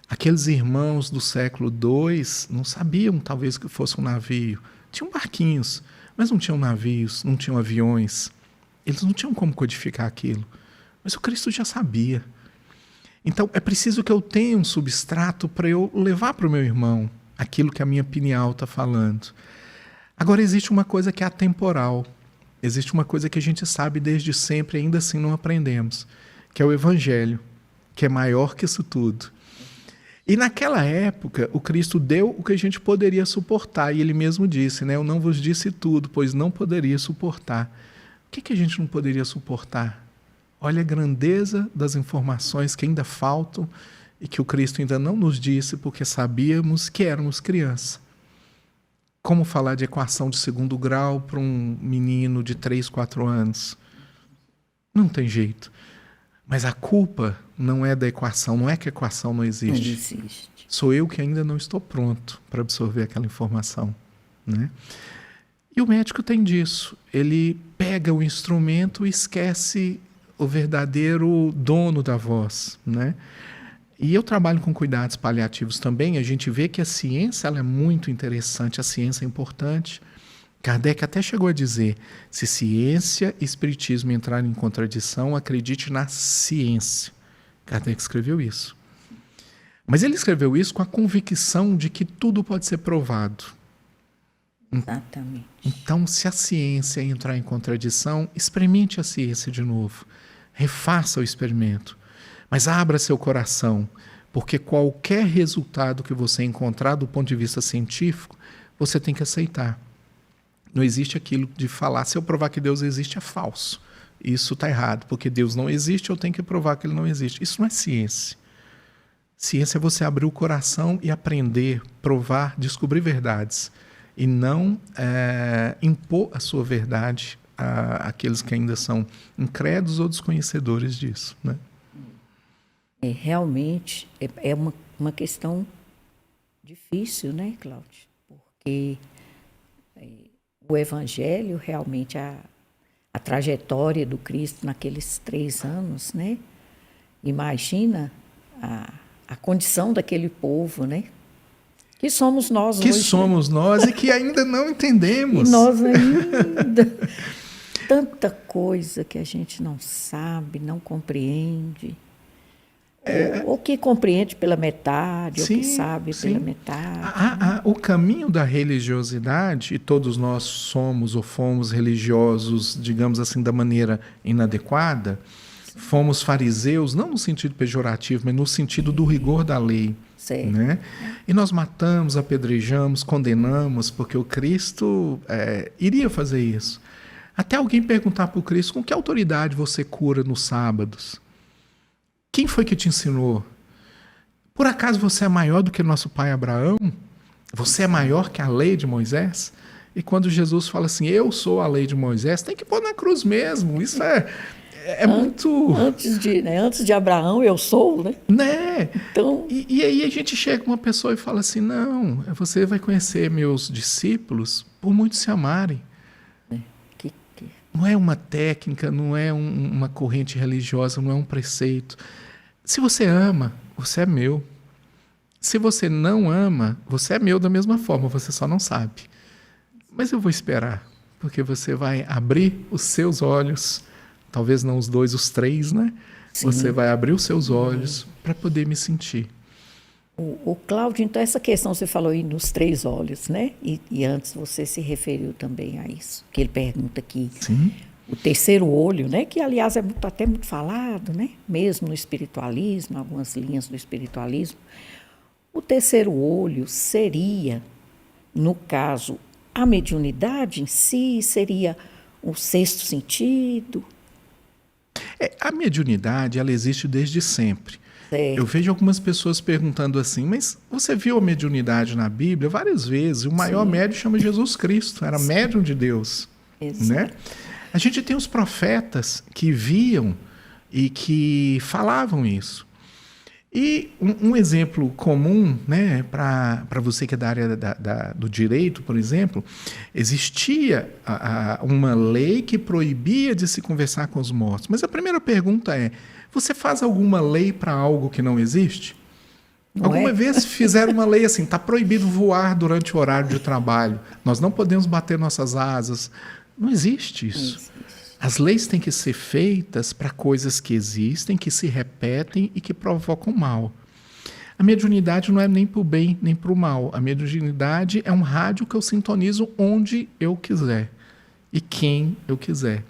aqueles irmãos do século II não sabiam talvez que fosse um navio. Tinham barquinhos, mas não tinham navios, não tinham aviões. Eles não tinham como codificar aquilo. Mas o Cristo já sabia. Então, é preciso que eu tenha um substrato para eu levar para o meu irmão aquilo que a minha pineal está falando. Agora, existe uma coisa que é atemporal. Existe uma coisa que a gente sabe desde sempre e ainda assim não aprendemos, que é o Evangelho, que é maior que isso tudo. E naquela época, o Cristo deu o que a gente poderia suportar. E ele mesmo disse, eu não vos disse tudo, pois não poderia suportar. O que a gente não poderia suportar? Olha a grandeza das informações que ainda faltam e que o Cristo ainda não nos disse porque sabíamos que éramos criança. Como falar de equação de segundo grau para um menino de 3, 4 anos? Não tem jeito. Mas a culpa não é da equação, não é que a equação não existe. Não existe. Sou eu que ainda não estou pronto para absorver aquela informação, né? E o médico tem disso. Ele pega o instrumento e esquece o verdadeiro dono da voz, né? E eu trabalho com cuidados paliativos também. A gente vê que a ciência ela é muito interessante, a ciência é importante, Kardec até chegou a dizer: se ciência e espiritismo entrarem em contradição, acredite na ciência. Kardec escreveu isso. Mas ele escreveu isso com a convicção de que tudo pode ser provado. Exatamente. Então, se a ciência entrar em contradição, experimente a ciência de novo. Refaça o experimento. Mas abra seu coração, porque qualquer resultado que você encontrar do ponto de vista científico, você tem que aceitar. Não existe aquilo de falar, se eu provar que Deus existe, é falso. Isso está errado, porque Deus não existe, eu tenho que provar que Ele não existe. Isso não é ciência. Ciência é você abrir o coração e aprender, provar, descobrir verdades. E não impor a sua verdade àqueles que ainda são incrédulos ou desconhecedores disso, né? Realmente é uma questão difícil, né, Cláudio? Porque o Evangelho, realmente, a trajetória do Cristo naqueles 3 anos, né? Imagina a condição daquele povo, né? Que somos nós que hoje. Que somos, né? Nós e que ainda não entendemos. E nós ainda. Tanta coisa que a gente não sabe, não compreende. Ou que compreende pela metade, sim, ou que sabe pela metade. O caminho da religiosidade, e todos nós somos ou fomos religiosos, digamos assim, da maneira inadequada, fomos fariseus, não no sentido pejorativo, mas no sentido do rigor da lei. Né? E nós matamos, apedrejamos, condenamos, porque o Cristo iria fazer isso. Até alguém perguntar para o Cristo: com que autoridade você cura nos sábados? Quem foi que te ensinou? Por acaso você é maior do que nosso pai Abraão? Você é maior que a lei de Moisés? E quando Jesus fala assim, eu sou a lei de Moisés, tem que pôr na cruz mesmo. Isso é muito... Antes de Abraão, eu sou, né? Né? Então... E aí a gente chega uma pessoa e fala assim, não, você vai conhecer meus discípulos por muito se amarem. Não é uma técnica, não é uma corrente religiosa, não é um preceito. Se você ama, você é meu. Se você não ama, você é meu da mesma forma, você só não sabe. Mas eu vou esperar, porque você vai abrir os seus olhos, talvez não os 2, os 3, né? Sim. Você vai abrir os seus olhos para poder me sentir. O Cláudio, então, essa questão você falou aí nos 3 olhos, né? E antes você se referiu também a isso, que ele pergunta aqui. Sim. O terceiro olho, né? Que, aliás, é até muito falado, né? Mesmo no espiritualismo, algumas linhas do espiritualismo. O terceiro olho seria, no caso, a mediunidade em si? Seria o 6º sentido? A mediunidade, ela existe desde sempre. Certo. Eu vejo algumas pessoas perguntando assim, mas você viu a mediunidade na Bíblia várias vezes? O maior médium chama Jesus Cristo, era médium de Deus. Né? A gente tem os profetas que viam e que falavam isso. E um exemplo comum, né, para você que é da área do direito, por exemplo, existia uma lei que proibia de se conversar com os mortos. Mas a primeira pergunta é, você faz alguma lei para algo que não existe? Alguma vez fizeram uma lei assim, está proibido voar durante o horário de trabalho, nós não podemos bater nossas asas. Não existe isso. As leis têm que ser feitas para coisas que existem, que se repetem e que provocam mal. A mediunidade não é nem para o bem nem para o mal. A mediunidade é um rádio que eu sintonizo onde eu quiser e quem eu quiser.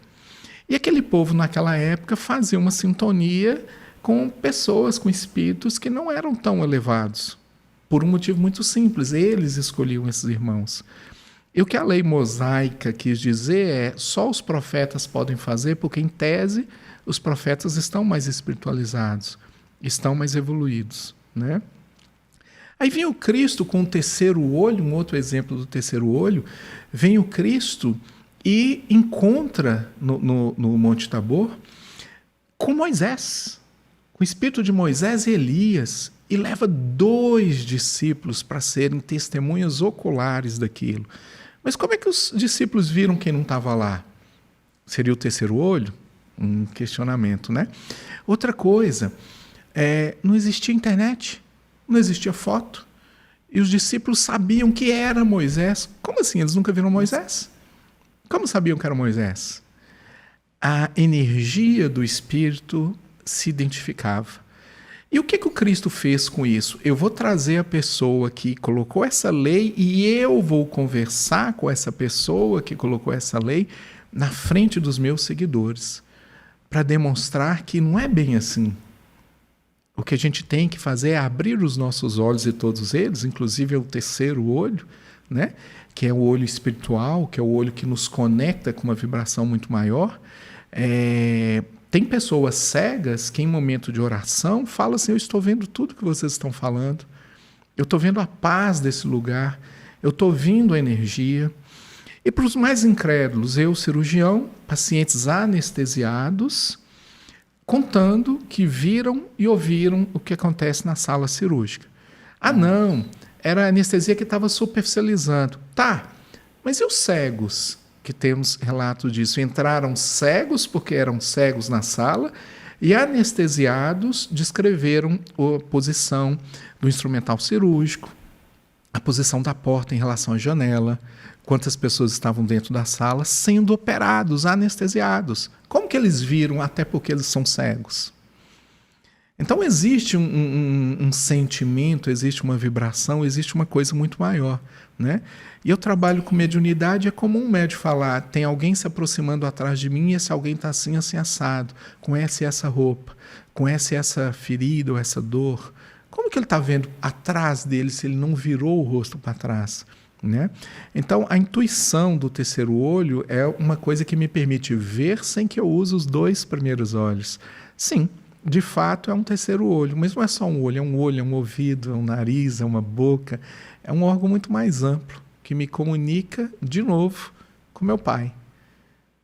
E aquele povo naquela época fazia uma sintonia com pessoas, com espíritos que não eram tão elevados. Por um motivo muito simples, eles escolhiam esses irmãos. E o que a lei mosaica quis dizer é só os profetas podem fazer, porque, em tese, os profetas estão mais espiritualizados, estão mais evoluídos. Né? Aí vem o Cristo com o terceiro olho, um outro exemplo do terceiro olho, vem o Cristo e encontra no Monte Tabor com Moisés, com o espírito de Moisés e Elias, e leva 2 discípulos para serem testemunhas oculares daquilo. Mas como é que os discípulos viram quem não estava lá? Seria o terceiro olho? Um questionamento, né? Outra coisa, não existia internet, não existia foto, e os discípulos sabiam que era Moisés. Como assim? Eles nunca viram Moisés? Como sabiam que era Moisés? A energia do Espírito se identificava. E o que o Cristo fez com isso? Eu vou trazer a pessoa que colocou essa lei e eu vou conversar com essa pessoa que colocou essa lei na frente dos meus seguidores, para demonstrar que não é bem assim. O que a gente tem que fazer é abrir os nossos olhos, e todos eles, inclusive o terceiro olho, né? Que é o olho espiritual, que é o olho que nos conecta com uma vibração muito maior. Tem pessoas cegas que em momento de oração falam assim: eu estou vendo tudo que vocês estão falando, eu estou vendo a paz desse lugar, eu estou ouvindo a energia. E para os mais incrédulos, eu, cirurgião, pacientes anestesiados, contando que viram e ouviram o que acontece na sala cirúrgica. Ah, não, era a anestesia que estava superficializando. Tá, mas e os cegos? Que temos relato disso. Entraram cegos porque eram cegos na sala e anestesiados descreveram a posição do instrumental cirúrgico, a posição da porta em relação à janela, quantas pessoas estavam dentro da sala sendo operados, anestesiados. Como que eles viram? Até porque eles são cegos. Então existe um sentimento, existe uma vibração, existe uma coisa muito maior, né? E eu trabalho com mediunidade, é comum um médium falar: tem alguém se aproximando atrás de mim e esse alguém está assim, assim, assado, conhece essa roupa, conhece essa ferida ou essa dor. Como que ele está vendo atrás dele se ele não virou o rosto para trás? Né? Então, a intuição do terceiro olho é uma coisa que me permite ver sem que eu use os dois primeiros olhos. Sim, de fato é um terceiro olho, mas não é só um olho, é um ouvido, é um nariz, é uma boca, é um órgão muito mais amplo, que me comunica, de novo, com meu pai.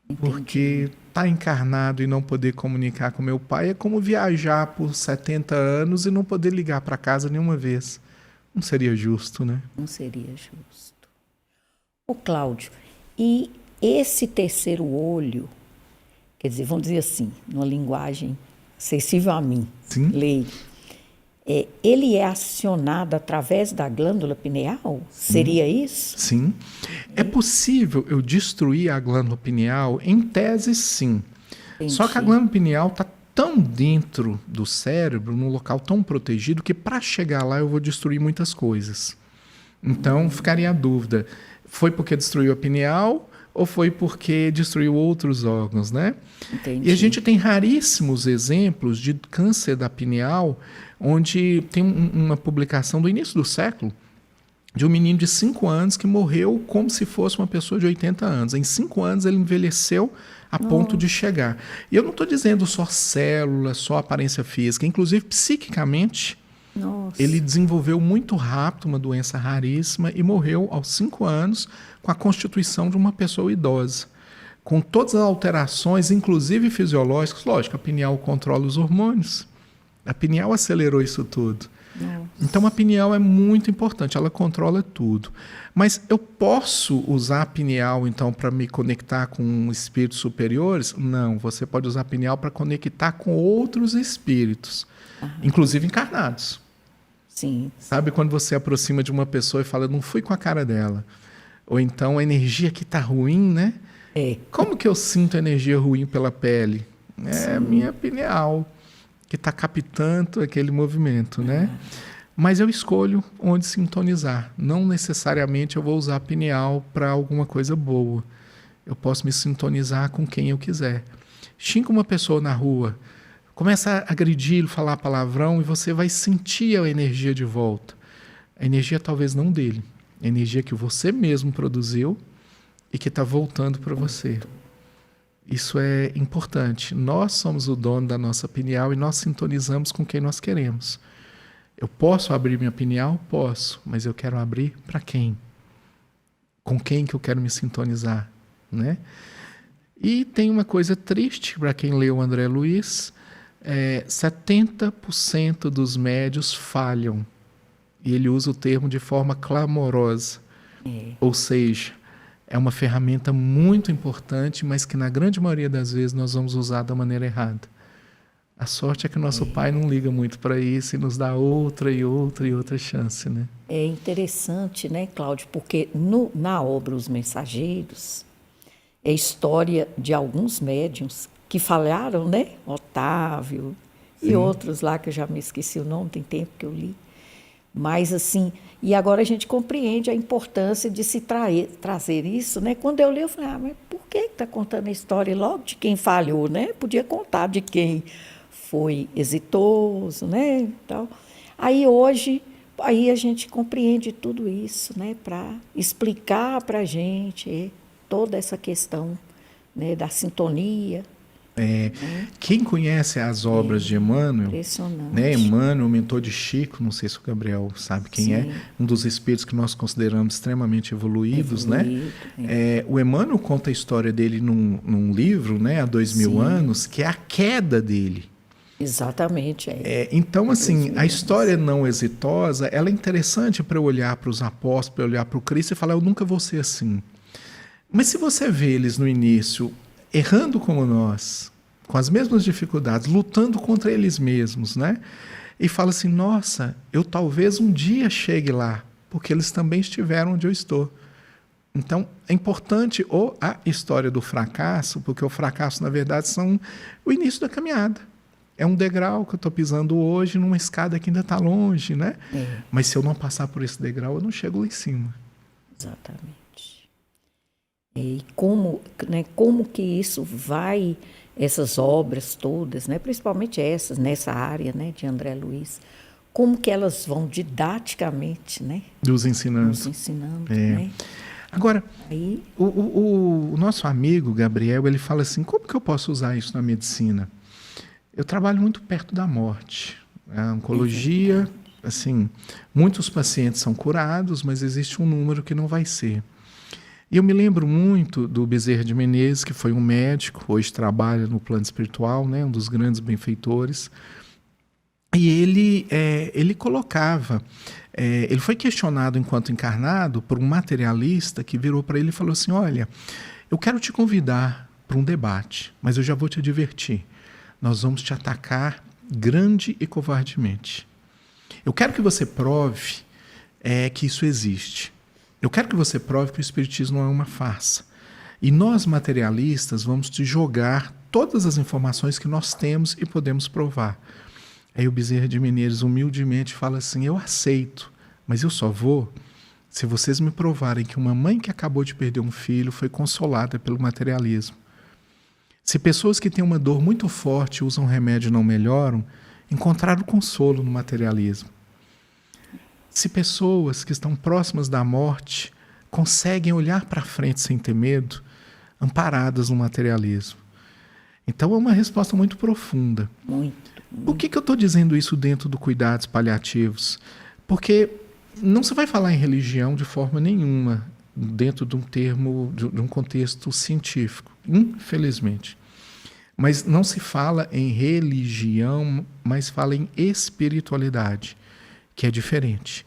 Entendi. Porque estar encarnado e não poder comunicar com meu pai é como viajar por 70 anos e não poder ligar para casa nenhuma vez. Não seria justo, né? Não seria justo. Ô, Cláudio, e esse terceiro olho, quer dizer, vamos dizer assim, numa linguagem acessível a mim, leigo, ele é acionado através da glândula pineal? Seria isso? Sim. É possível eu destruir a glândula pineal? Em tese, sim. Entendi. Só que a glândula pineal está tão dentro do cérebro, num local tão protegido, que para chegar lá eu vou destruir muitas coisas. Então, ficaria a dúvida: foi porque destruiu a pineal ou foi porque destruiu outros órgãos, né? Entendi. E a gente tem raríssimos exemplos de câncer da pineal, onde tem uma publicação do início do século, de um menino de 5 anos que morreu como se fosse uma pessoa de 80 anos. Em 5 anos ele envelheceu a ponto de chegar. E eu não estou dizendo só célula, só aparência física. Inclusive, psiquicamente, ele desenvolveu muito rápido uma doença raríssima e morreu aos 5 anos com a constituição de uma pessoa idosa. Com todas as alterações, inclusive fisiológicas. Lógico, a pineal controla os hormônios. A pineal acelerou isso tudo. Então a pineal é muito importante, ela controla tudo. Mas eu posso usar a pineal então para me conectar com espíritos superiores? Não, você pode usar a pineal para conectar com outros espíritos, inclusive encarnados. Sim. Sabe quando você aproxima de uma pessoa e fala: não fui com a cara dela? Ou então a energia aqui está ruim, né? Como que eu sinto a energia ruim pela pele? É a minha pineal que está captando aquele movimento, né? Mas eu escolho onde sintonizar. Não necessariamente eu vou usar a pineal para alguma coisa boa. Eu posso me sintonizar com quem eu quiser. Xinga uma pessoa na rua, começa a agredir, falar palavrão, e você vai sentir a energia de volta. A energia talvez não dele, a energia que você mesmo produziu e que está voltando para você. Isso é importante. Nós somos o dono da nossa pineal e nós sintonizamos com quem nós queremos. Eu posso abrir minha pineal? Posso, mas eu quero abrir para quem? Com quem que eu quero me sintonizar, né? E tem uma coisa triste para quem leu o André Luiz: 70% dos médios falham. E ele usa o termo de forma clamorosa. Ou seja, é uma ferramenta muito importante, mas que na grande maioria das vezes nós vamos usar da maneira errada. A sorte é que o nosso pai não liga muito para isso e nos dá outra e outra e outra chance, né? É interessante, né, Cláudio? Porque na obra Os Mensageiros, é história de alguns médiuns que falharam, né? Otávio e outros lá, que eu já me esqueci o nome, tem tempo que eu li. Mas, assim, e agora a gente compreende a importância de se trazer isso, né? Quando eu li, eu falei, mas por que está contando a história logo de quem falhou, né? Podia contar de quem foi exitoso, né? Tal. Aí, hoje, aí a gente compreende tudo isso, né? Para explicar para a gente toda essa questão, né? Da sintonia. Quem conhece as obras de Emmanuel, Impressionante. né? Emmanuel, mentor de Chico, não sei se o Gabriel sabe quem é, um dos espíritos que nós consideramos extremamente evoluídos, né? O Emmanuel conta a história dele num livro, né, há 2000 anos, que é a queda dele. Exatamente. Então, assim, a história não exitosa, ela é interessante para eu olhar para os apóstolos, para eu olhar para o Cristo e falar, eu nunca vou ser assim. Mas se você vê eles no início errando como nós, com as mesmas dificuldades, lutando contra eles mesmos, né? E fala assim, nossa, eu talvez um dia chegue lá, porque eles também estiveram onde eu estou. Então, é importante a história do fracasso, porque o fracasso, na verdade, são o início da caminhada. É um degrau que eu estou pisando hoje numa escada que ainda está longe, né? Mas se eu não passar por esse degrau, eu não chego lá em cima. Exatamente. E como, né, como que isso vai, essas obras todas, né, principalmente essas, nessa área, né, de André Luiz, como que elas vão didaticamente, né? Nos ensinando. Nos ensinando, né? Agora, o nosso amigo Gabriel, ele fala assim, como que eu posso usar isso na medicina? Eu trabalho muito perto da morte. A oncologia, assim, muitos pacientes são curados, mas existe um número que não vai ser. E eu me lembro muito do Bezerra de Menezes, que foi um médico, hoje trabalha no plano espiritual, né, um dos grandes benfeitores. E ele colocava, ele foi questionado enquanto encarnado por um materialista que virou para ele e falou assim, olha, eu quero te convidar para um debate, mas eu já vou te advertir, nós vamos te atacar grande e covardemente. Eu quero que você prove que isso existe. Eu quero que você prove que o espiritismo não é uma farsa. E nós, materialistas, vamos te jogar todas as informações que nós temos e podemos provar. Aí o Bezerra de Menezes humildemente fala assim, eu aceito, mas eu só vou se vocês me provarem que uma mãe que acabou de perder um filho foi consolada pelo materialismo. Se pessoas que têm uma dor muito forte e usam remédio e não melhoram, encontraram consolo no materialismo. Se pessoas que estão próximas da morte conseguem olhar para frente sem ter medo, amparadas no materialismo. Então é uma resposta muito profunda. Muito. Por que eu estou dizendo isso dentro do cuidados paliativos? Porque não se vai falar em religião de forma nenhuma dentro de um termo, de um contexto científico, infelizmente. Mas não se fala em religião, mas fala em espiritualidade, que é diferente.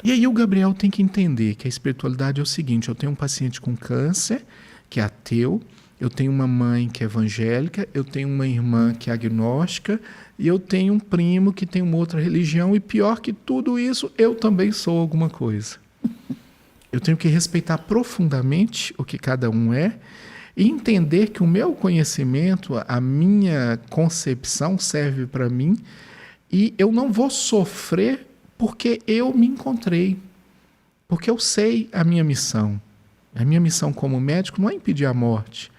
E aí o Gabriel tem que entender que a espiritualidade é o seguinte, eu tenho um paciente com câncer, que é ateu, eu tenho uma mãe que é evangélica, eu tenho uma irmã que é agnóstica, e eu tenho um primo que tem uma outra religião, e pior que tudo isso, eu também sou alguma coisa. Eu tenho que respeitar profundamente o que cada um é, e entender que o meu conhecimento, a minha concepção serve para mim, e eu não vou sofrer porque eu me encontrei, porque eu sei a minha missão. A minha missão como médico não é impedir a morte.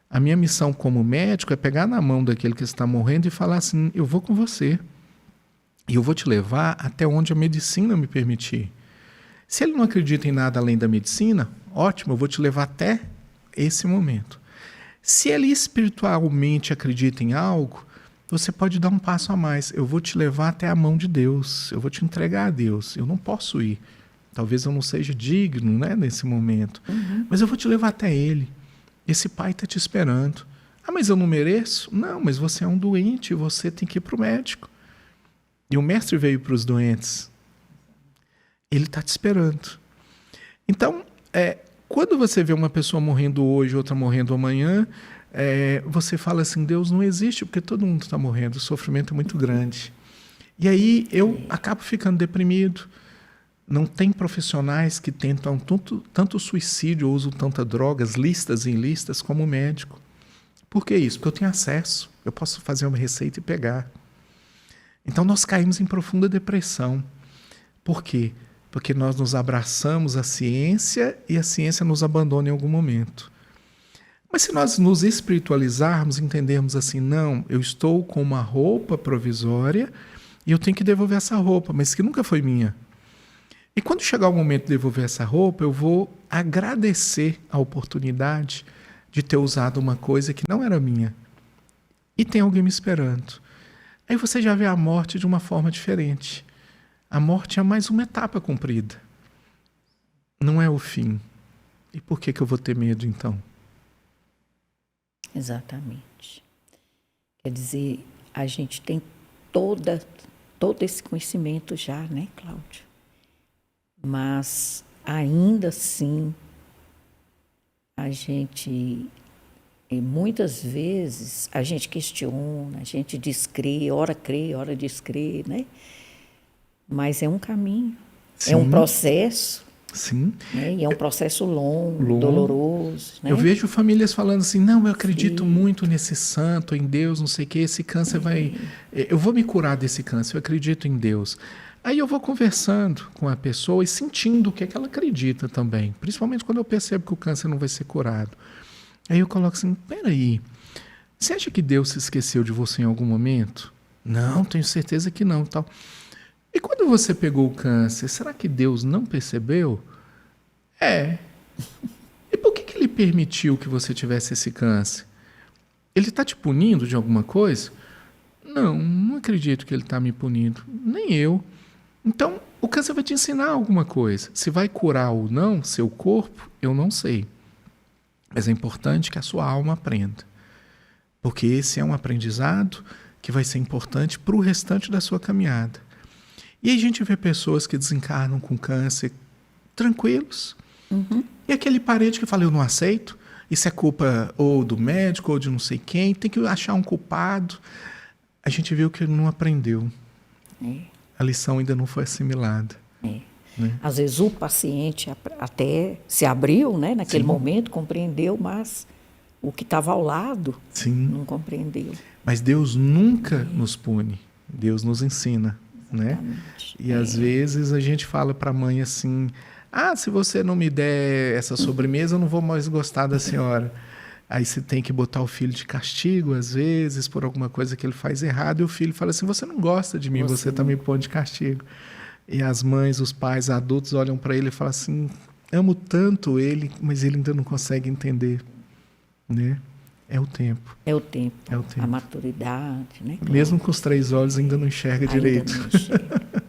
A minha missão como médico é pegar na mão daquele que está morrendo e falar assim, eu vou com você. E eu vou te levar até onde a medicina me permitir. Se ele não acredita em nada além da medicina, ótimo, eu vou te levar até esse momento. Se ele espiritualmente acredita em algo, você pode dar um passo a mais. Eu vou te levar até a mão de Deus. Eu vou te entregar a Deus. Eu não posso ir. Talvez eu não seja digno, né, nesse momento. Mas eu vou te levar até Ele. Esse Pai está te esperando. Ah, mas eu não mereço? Não, mas você é um doente. Você tem que ir para o médico. E o mestre veio para os doentes. Ele está te esperando. Então, quando você vê uma pessoa morrendo hoje, outra morrendo amanhã, você fala assim, Deus não existe, porque todo mundo está morrendo, o sofrimento é muito grande. E aí eu acabo ficando deprimido, Não tem profissionais que tentam tanto suicídio ou usam tantas drogas, listas em listas, como o médico. Por que isso? Porque eu tenho acesso. Eu posso fazer uma receita e pegar. Então nós caímos em profunda depressão. Por quê? Porque nós nos abraçamos à ciência e a ciência nos abandona em algum momento. Mas se nós nos espiritualizarmos, entendermos assim, não, eu estou com uma roupa provisória e eu tenho que devolver essa roupa, mas que nunca foi minha. E quando chegar o momento de devolver essa roupa, eu vou agradecer a oportunidade de ter usado uma coisa que não era minha. E tem alguém me esperando. Aí você já vê a morte de uma forma diferente. A morte é mais uma etapa cumprida. Não é o fim. E por que eu vou ter medo, então? Exatamente. Quer dizer, a gente tem todo esse conhecimento já, né, Cláudio? Mas, ainda assim, a gente, muitas vezes, a gente questiona, a gente descrê, ora descrê, né? Mas é um caminho, Sim. é um processo. Sim. Né? E é um processo longo, doloroso. Né? Eu vejo famílias falando assim, não, eu acredito muito nesse santo, em Deus, não sei o que, esse câncer vai... Eu vou me curar desse câncer, eu acredito em Deus. Aí eu vou conversando com a pessoa e sentindo o que é que ela acredita também. Principalmente quando eu percebo que o câncer não vai ser curado. Aí eu coloco assim, peraí, você acha que Deus se esqueceu de você em algum momento? Não, tenho certeza que não. Tal. E quando você pegou o câncer, será que Deus não percebeu? É. E por que ele permitiu que você tivesse esse câncer? Ele está te punindo de alguma coisa? Não, não acredito que ele está me punindo. Nem eu. Então, o câncer vai te ensinar alguma coisa. Se vai curar ou não seu corpo, eu não sei. Mas é importante que a sua alma aprenda. Porque esse é um aprendizado que vai ser importante para o restante da sua caminhada. E aí a gente vê pessoas que desencarnam com câncer tranquilos. Uhum. E aquele parente que fala, eu não aceito. Isso é culpa ou do médico ou de não sei quem. Tem que achar um culpado. A gente viu que ele não aprendeu. A lição ainda não foi assimilada. Né? Às vezes o paciente até se abriu, né, naquele momento, compreendeu, mas o que estava ao lado não compreendeu. Mas Deus nunca nos pune. Deus nos ensina. Né? E às vezes a gente fala para a mãe assim, se você não me der essa sobremesa, eu não vou mais gostar da senhora. Aí você tem que botar o filho de castigo, às vezes, por alguma coisa que ele faz errado, e o filho fala assim, você não gosta de mim, você está me pondo de castigo. E as mães, os pais adultos olham para ele e falam assim, amo tanto ele, mas ele ainda não consegue entender. Né? É o tempo. É o tempo. A maturidade. Né? Mesmo com os 3 olhos, ainda não enxerga direito. Não enxerga.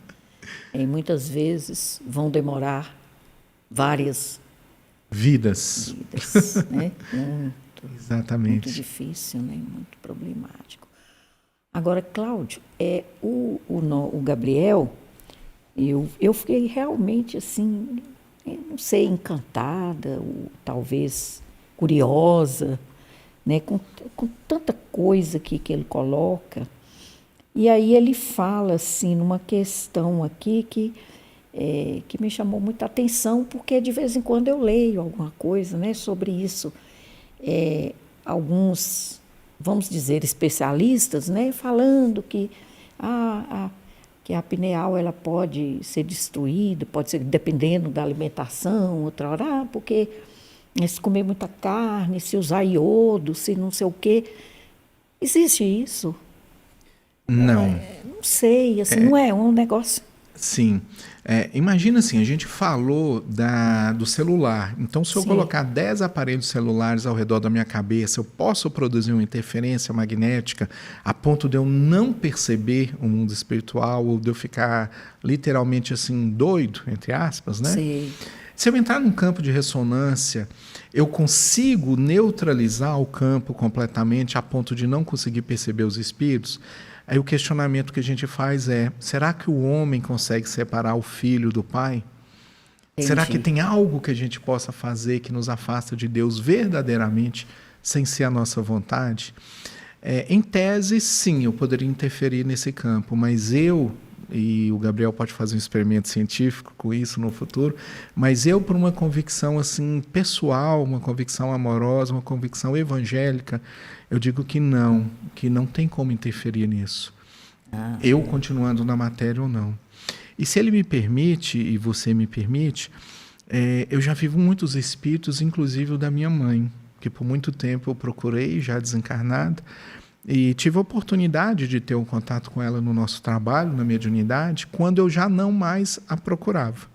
E muitas vezes vão demorar várias vidas, né? Exatamente. Muito difícil, né? Muito problemático. Agora, Cláudio, o Gabriel, eu fiquei realmente assim, não sei, encantada, ou talvez curiosa, né, com tanta coisa aqui que ele coloca. E aí ele fala assim, numa questão aqui que me chamou muita atenção, porque de vez em quando eu leio alguma coisa, né, sobre isso. Alguns, vamos dizer, especialistas, né, falando que a pineal ela pode ser destruída, pode ser dependendo da alimentação, outra hora, porque se comer muita carne, se usar iodo, se não sei o quê. Existe isso? Não. Não sei, assim, não é um negócio... Sim. Imagina assim, a gente falou do celular. Então, se eu colocar 10 aparelhos celulares ao redor da minha cabeça, eu posso produzir uma interferência magnética a ponto de eu não perceber o mundo espiritual ou de eu ficar literalmente assim doido, entre aspas, né? Sim. Se eu entrar num campo de ressonância, eu consigo neutralizar o campo completamente a ponto de não conseguir perceber os espíritos? Aí o questionamento que a gente faz será que o homem consegue separar o filho do pai? Entendi. Será que tem algo que a gente possa fazer que nos afasta de Deus verdadeiramente, sem ser a nossa vontade? Em tese, sim, eu poderia interferir nesse campo, mas eu e o Gabriel pode fazer um experimento científico com isso no futuro, mas eu, por uma convicção assim pessoal, uma convicção amorosa, uma convicção evangélica, eu digo que não tem como interferir nisso. Eu continuando na matéria ou não. E se ele me permite, e você me permite, eu já vivo muitos espíritos, inclusive o da minha mãe, que por muito tempo eu procurei, já desencarnada, e tive a oportunidade de ter um contato com ela no nosso trabalho, na mediunidade, quando eu já não mais a procurava.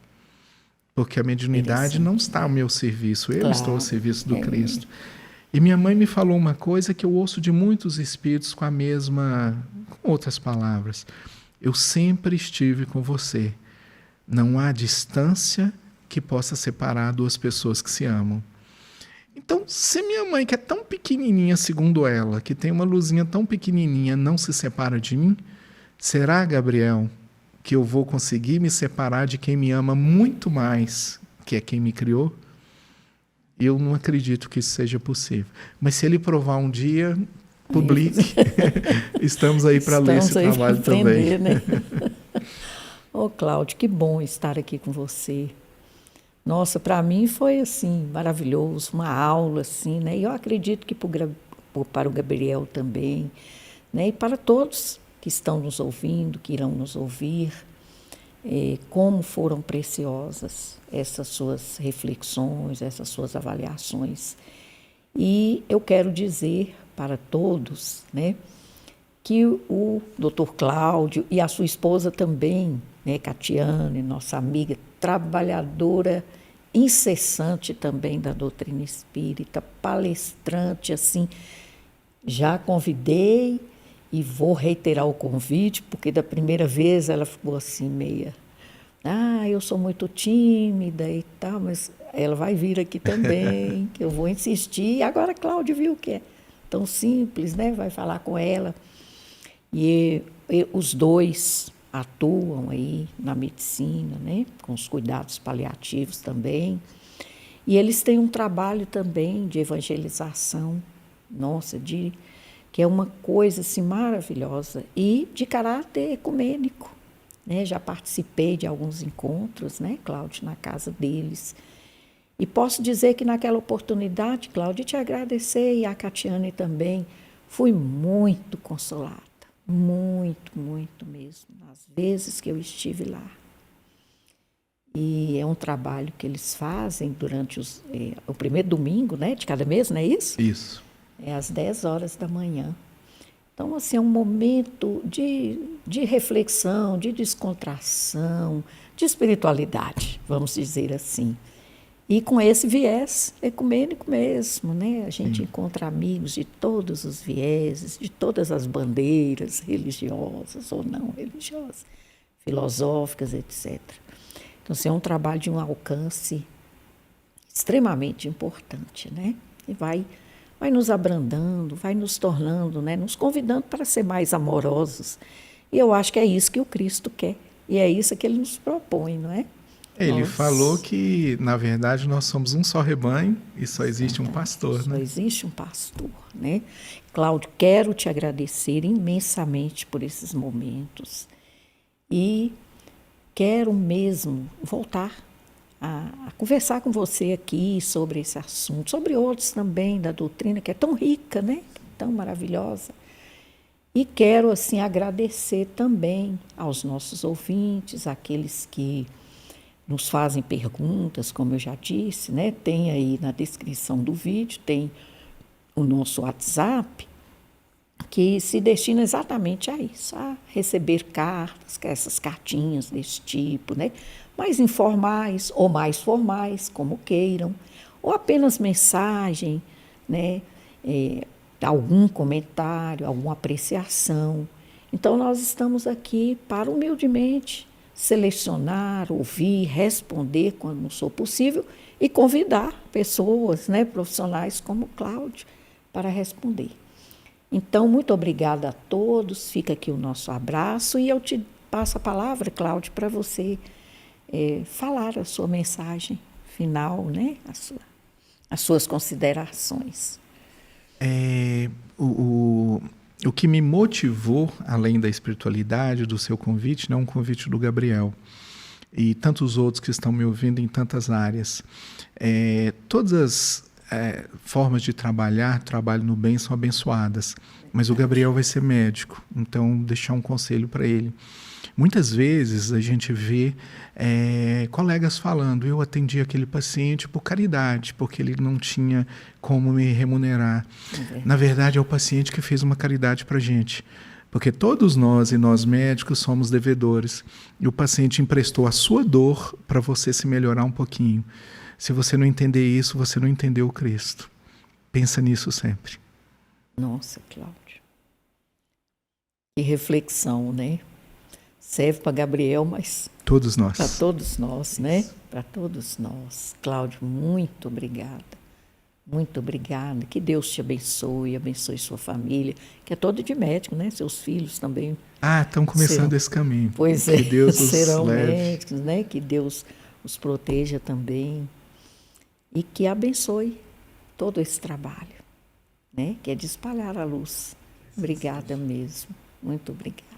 Porque a mediunidade não está ao meu serviço, eu estou ao serviço do Cristo. E minha mãe me falou uma coisa que eu ouço de muitos espíritos com outras palavras. Eu sempre estive com você. Não há distância que possa separar duas pessoas que se amam. Então, se minha mãe, que é tão pequenininha, segundo ela, que tem uma luzinha tão pequenininha, não se separa de mim, será, Gabriel, que eu vou conseguir me separar de quem me ama muito mais, que é quem me criou? Eu não acredito que isso seja possível. Mas se ele provar um dia, publique. Estamos aí para ler esse trabalho também. Né? Ô, Cláudio, que bom estar aqui com você. Nossa, para mim foi assim maravilhoso, uma aula assim, né? E eu acredito que para o Gabriel também, né? E para todos que estão nos ouvindo, que irão nos ouvir, como foram preciosas essas suas reflexões, essas suas avaliações. E eu quero dizer para todos, né, que o Dr. Cláudio e a sua esposa também, né, Catiane, nossa amiga, trabalhadora incessante também da doutrina espírita, palestrante, assim, já convidei e vou reiterar o convite, porque da primeira vez ela ficou assim meia, eu sou muito tímida e tal, mas ela vai vir aqui também, que eu vou insistir. E agora a Cláudia viu que é tão simples, né? Vai falar com ela. E os dois atuam aí na medicina, né? Com os cuidados paliativos também. E eles têm um trabalho também de evangelização, nossa, que é uma coisa assim, maravilhosa, e de caráter ecumênico. Né? Já participei de alguns encontros, né, Cláudio, na casa deles. E posso dizer que naquela oportunidade, Cláudio, te agradecer, e a Catiane também, fui muito consolada, muito, muito mesmo, nas vezes que eu estive lá. E é um trabalho que eles fazem durante o primeiro domingo, né, de cada mês, não é isso? Isso. É às 10 horas da manhã. Então, assim, é um momento de reflexão, de descontração, de espiritualidade, vamos dizer assim. E com esse viés ecumênico mesmo, né? A gente encontra amigos de todos os vieses, de todas as bandeiras religiosas ou não religiosas, filosóficas, etc. Então, assim, é um trabalho de um alcance extremamente importante, né? E vai nos abrandando, vai nos tornando, né? Nos convidando para ser mais amorosos. E eu acho que é isso que o Cristo quer. E é isso que ele nos propõe, não é? Ele falou que, na verdade, nós somos um só rebanho e só existe um pastor, né? Só existe um pastor, né? Cláudio, quero te agradecer imensamente por esses momentos. E quero mesmo voltar a conversar com você aqui sobre esse assunto, sobre outros também da doutrina, que é tão rica, né? Tão maravilhosa. E quero, assim, agradecer também aos nossos ouvintes, aqueles que nos fazem perguntas, como eu já disse, né? Tem aí na descrição do vídeo, tem o nosso WhatsApp, que se destina exatamente a isso, a receber cartas, essas cartinhas desse tipo, né? Mais informais ou mais formais, como queiram, ou apenas mensagem, né? Algum comentário, alguma apreciação. Então, nós estamos aqui para humildemente selecionar, ouvir, responder quando não for possível e convidar pessoas, né, profissionais como o Cláudio para responder. Então, muito obrigada a todos, fica aqui o nosso abraço e eu te passo a palavra, Cláudio, para você falar a sua mensagem final, né, as suas considerações. o que me motivou, além da espiritualidade, do seu convite, é um convite do Gabriel e tantos outros que estão me ouvindo em tantas áreas. Todas as formas de trabalho no bem são abençoadas, mas o Gabriel vai ser médico, então deixar um conselho para ele. Muitas vezes a gente vê colegas falando, eu atendi aquele paciente por caridade, porque ele não tinha como me remunerar. Na verdade, é o paciente que fez uma caridade para a gente, porque todos nós e nós médicos somos devedores, e o paciente emprestou a sua dor para você se melhorar um pouquinho. Se você não entender isso, você não entendeu o Cristo. Pensa nisso sempre. Nossa, Cláudio. Que reflexão, né? Serve para Gabriel, mas todos nós. Para todos nós, né? Para todos nós. Cláudio, muito obrigada. Muito obrigada. Que Deus te abençoe sua família, que é todo de médico, né? Seus filhos também. Estão começando esse caminho. Pois que Deus os serão leve. médicos, né? Que Deus os proteja também. E que abençoe todo esse trabalho, né? Que é de espalhar a luz. Obrigada mesmo. Muito obrigada.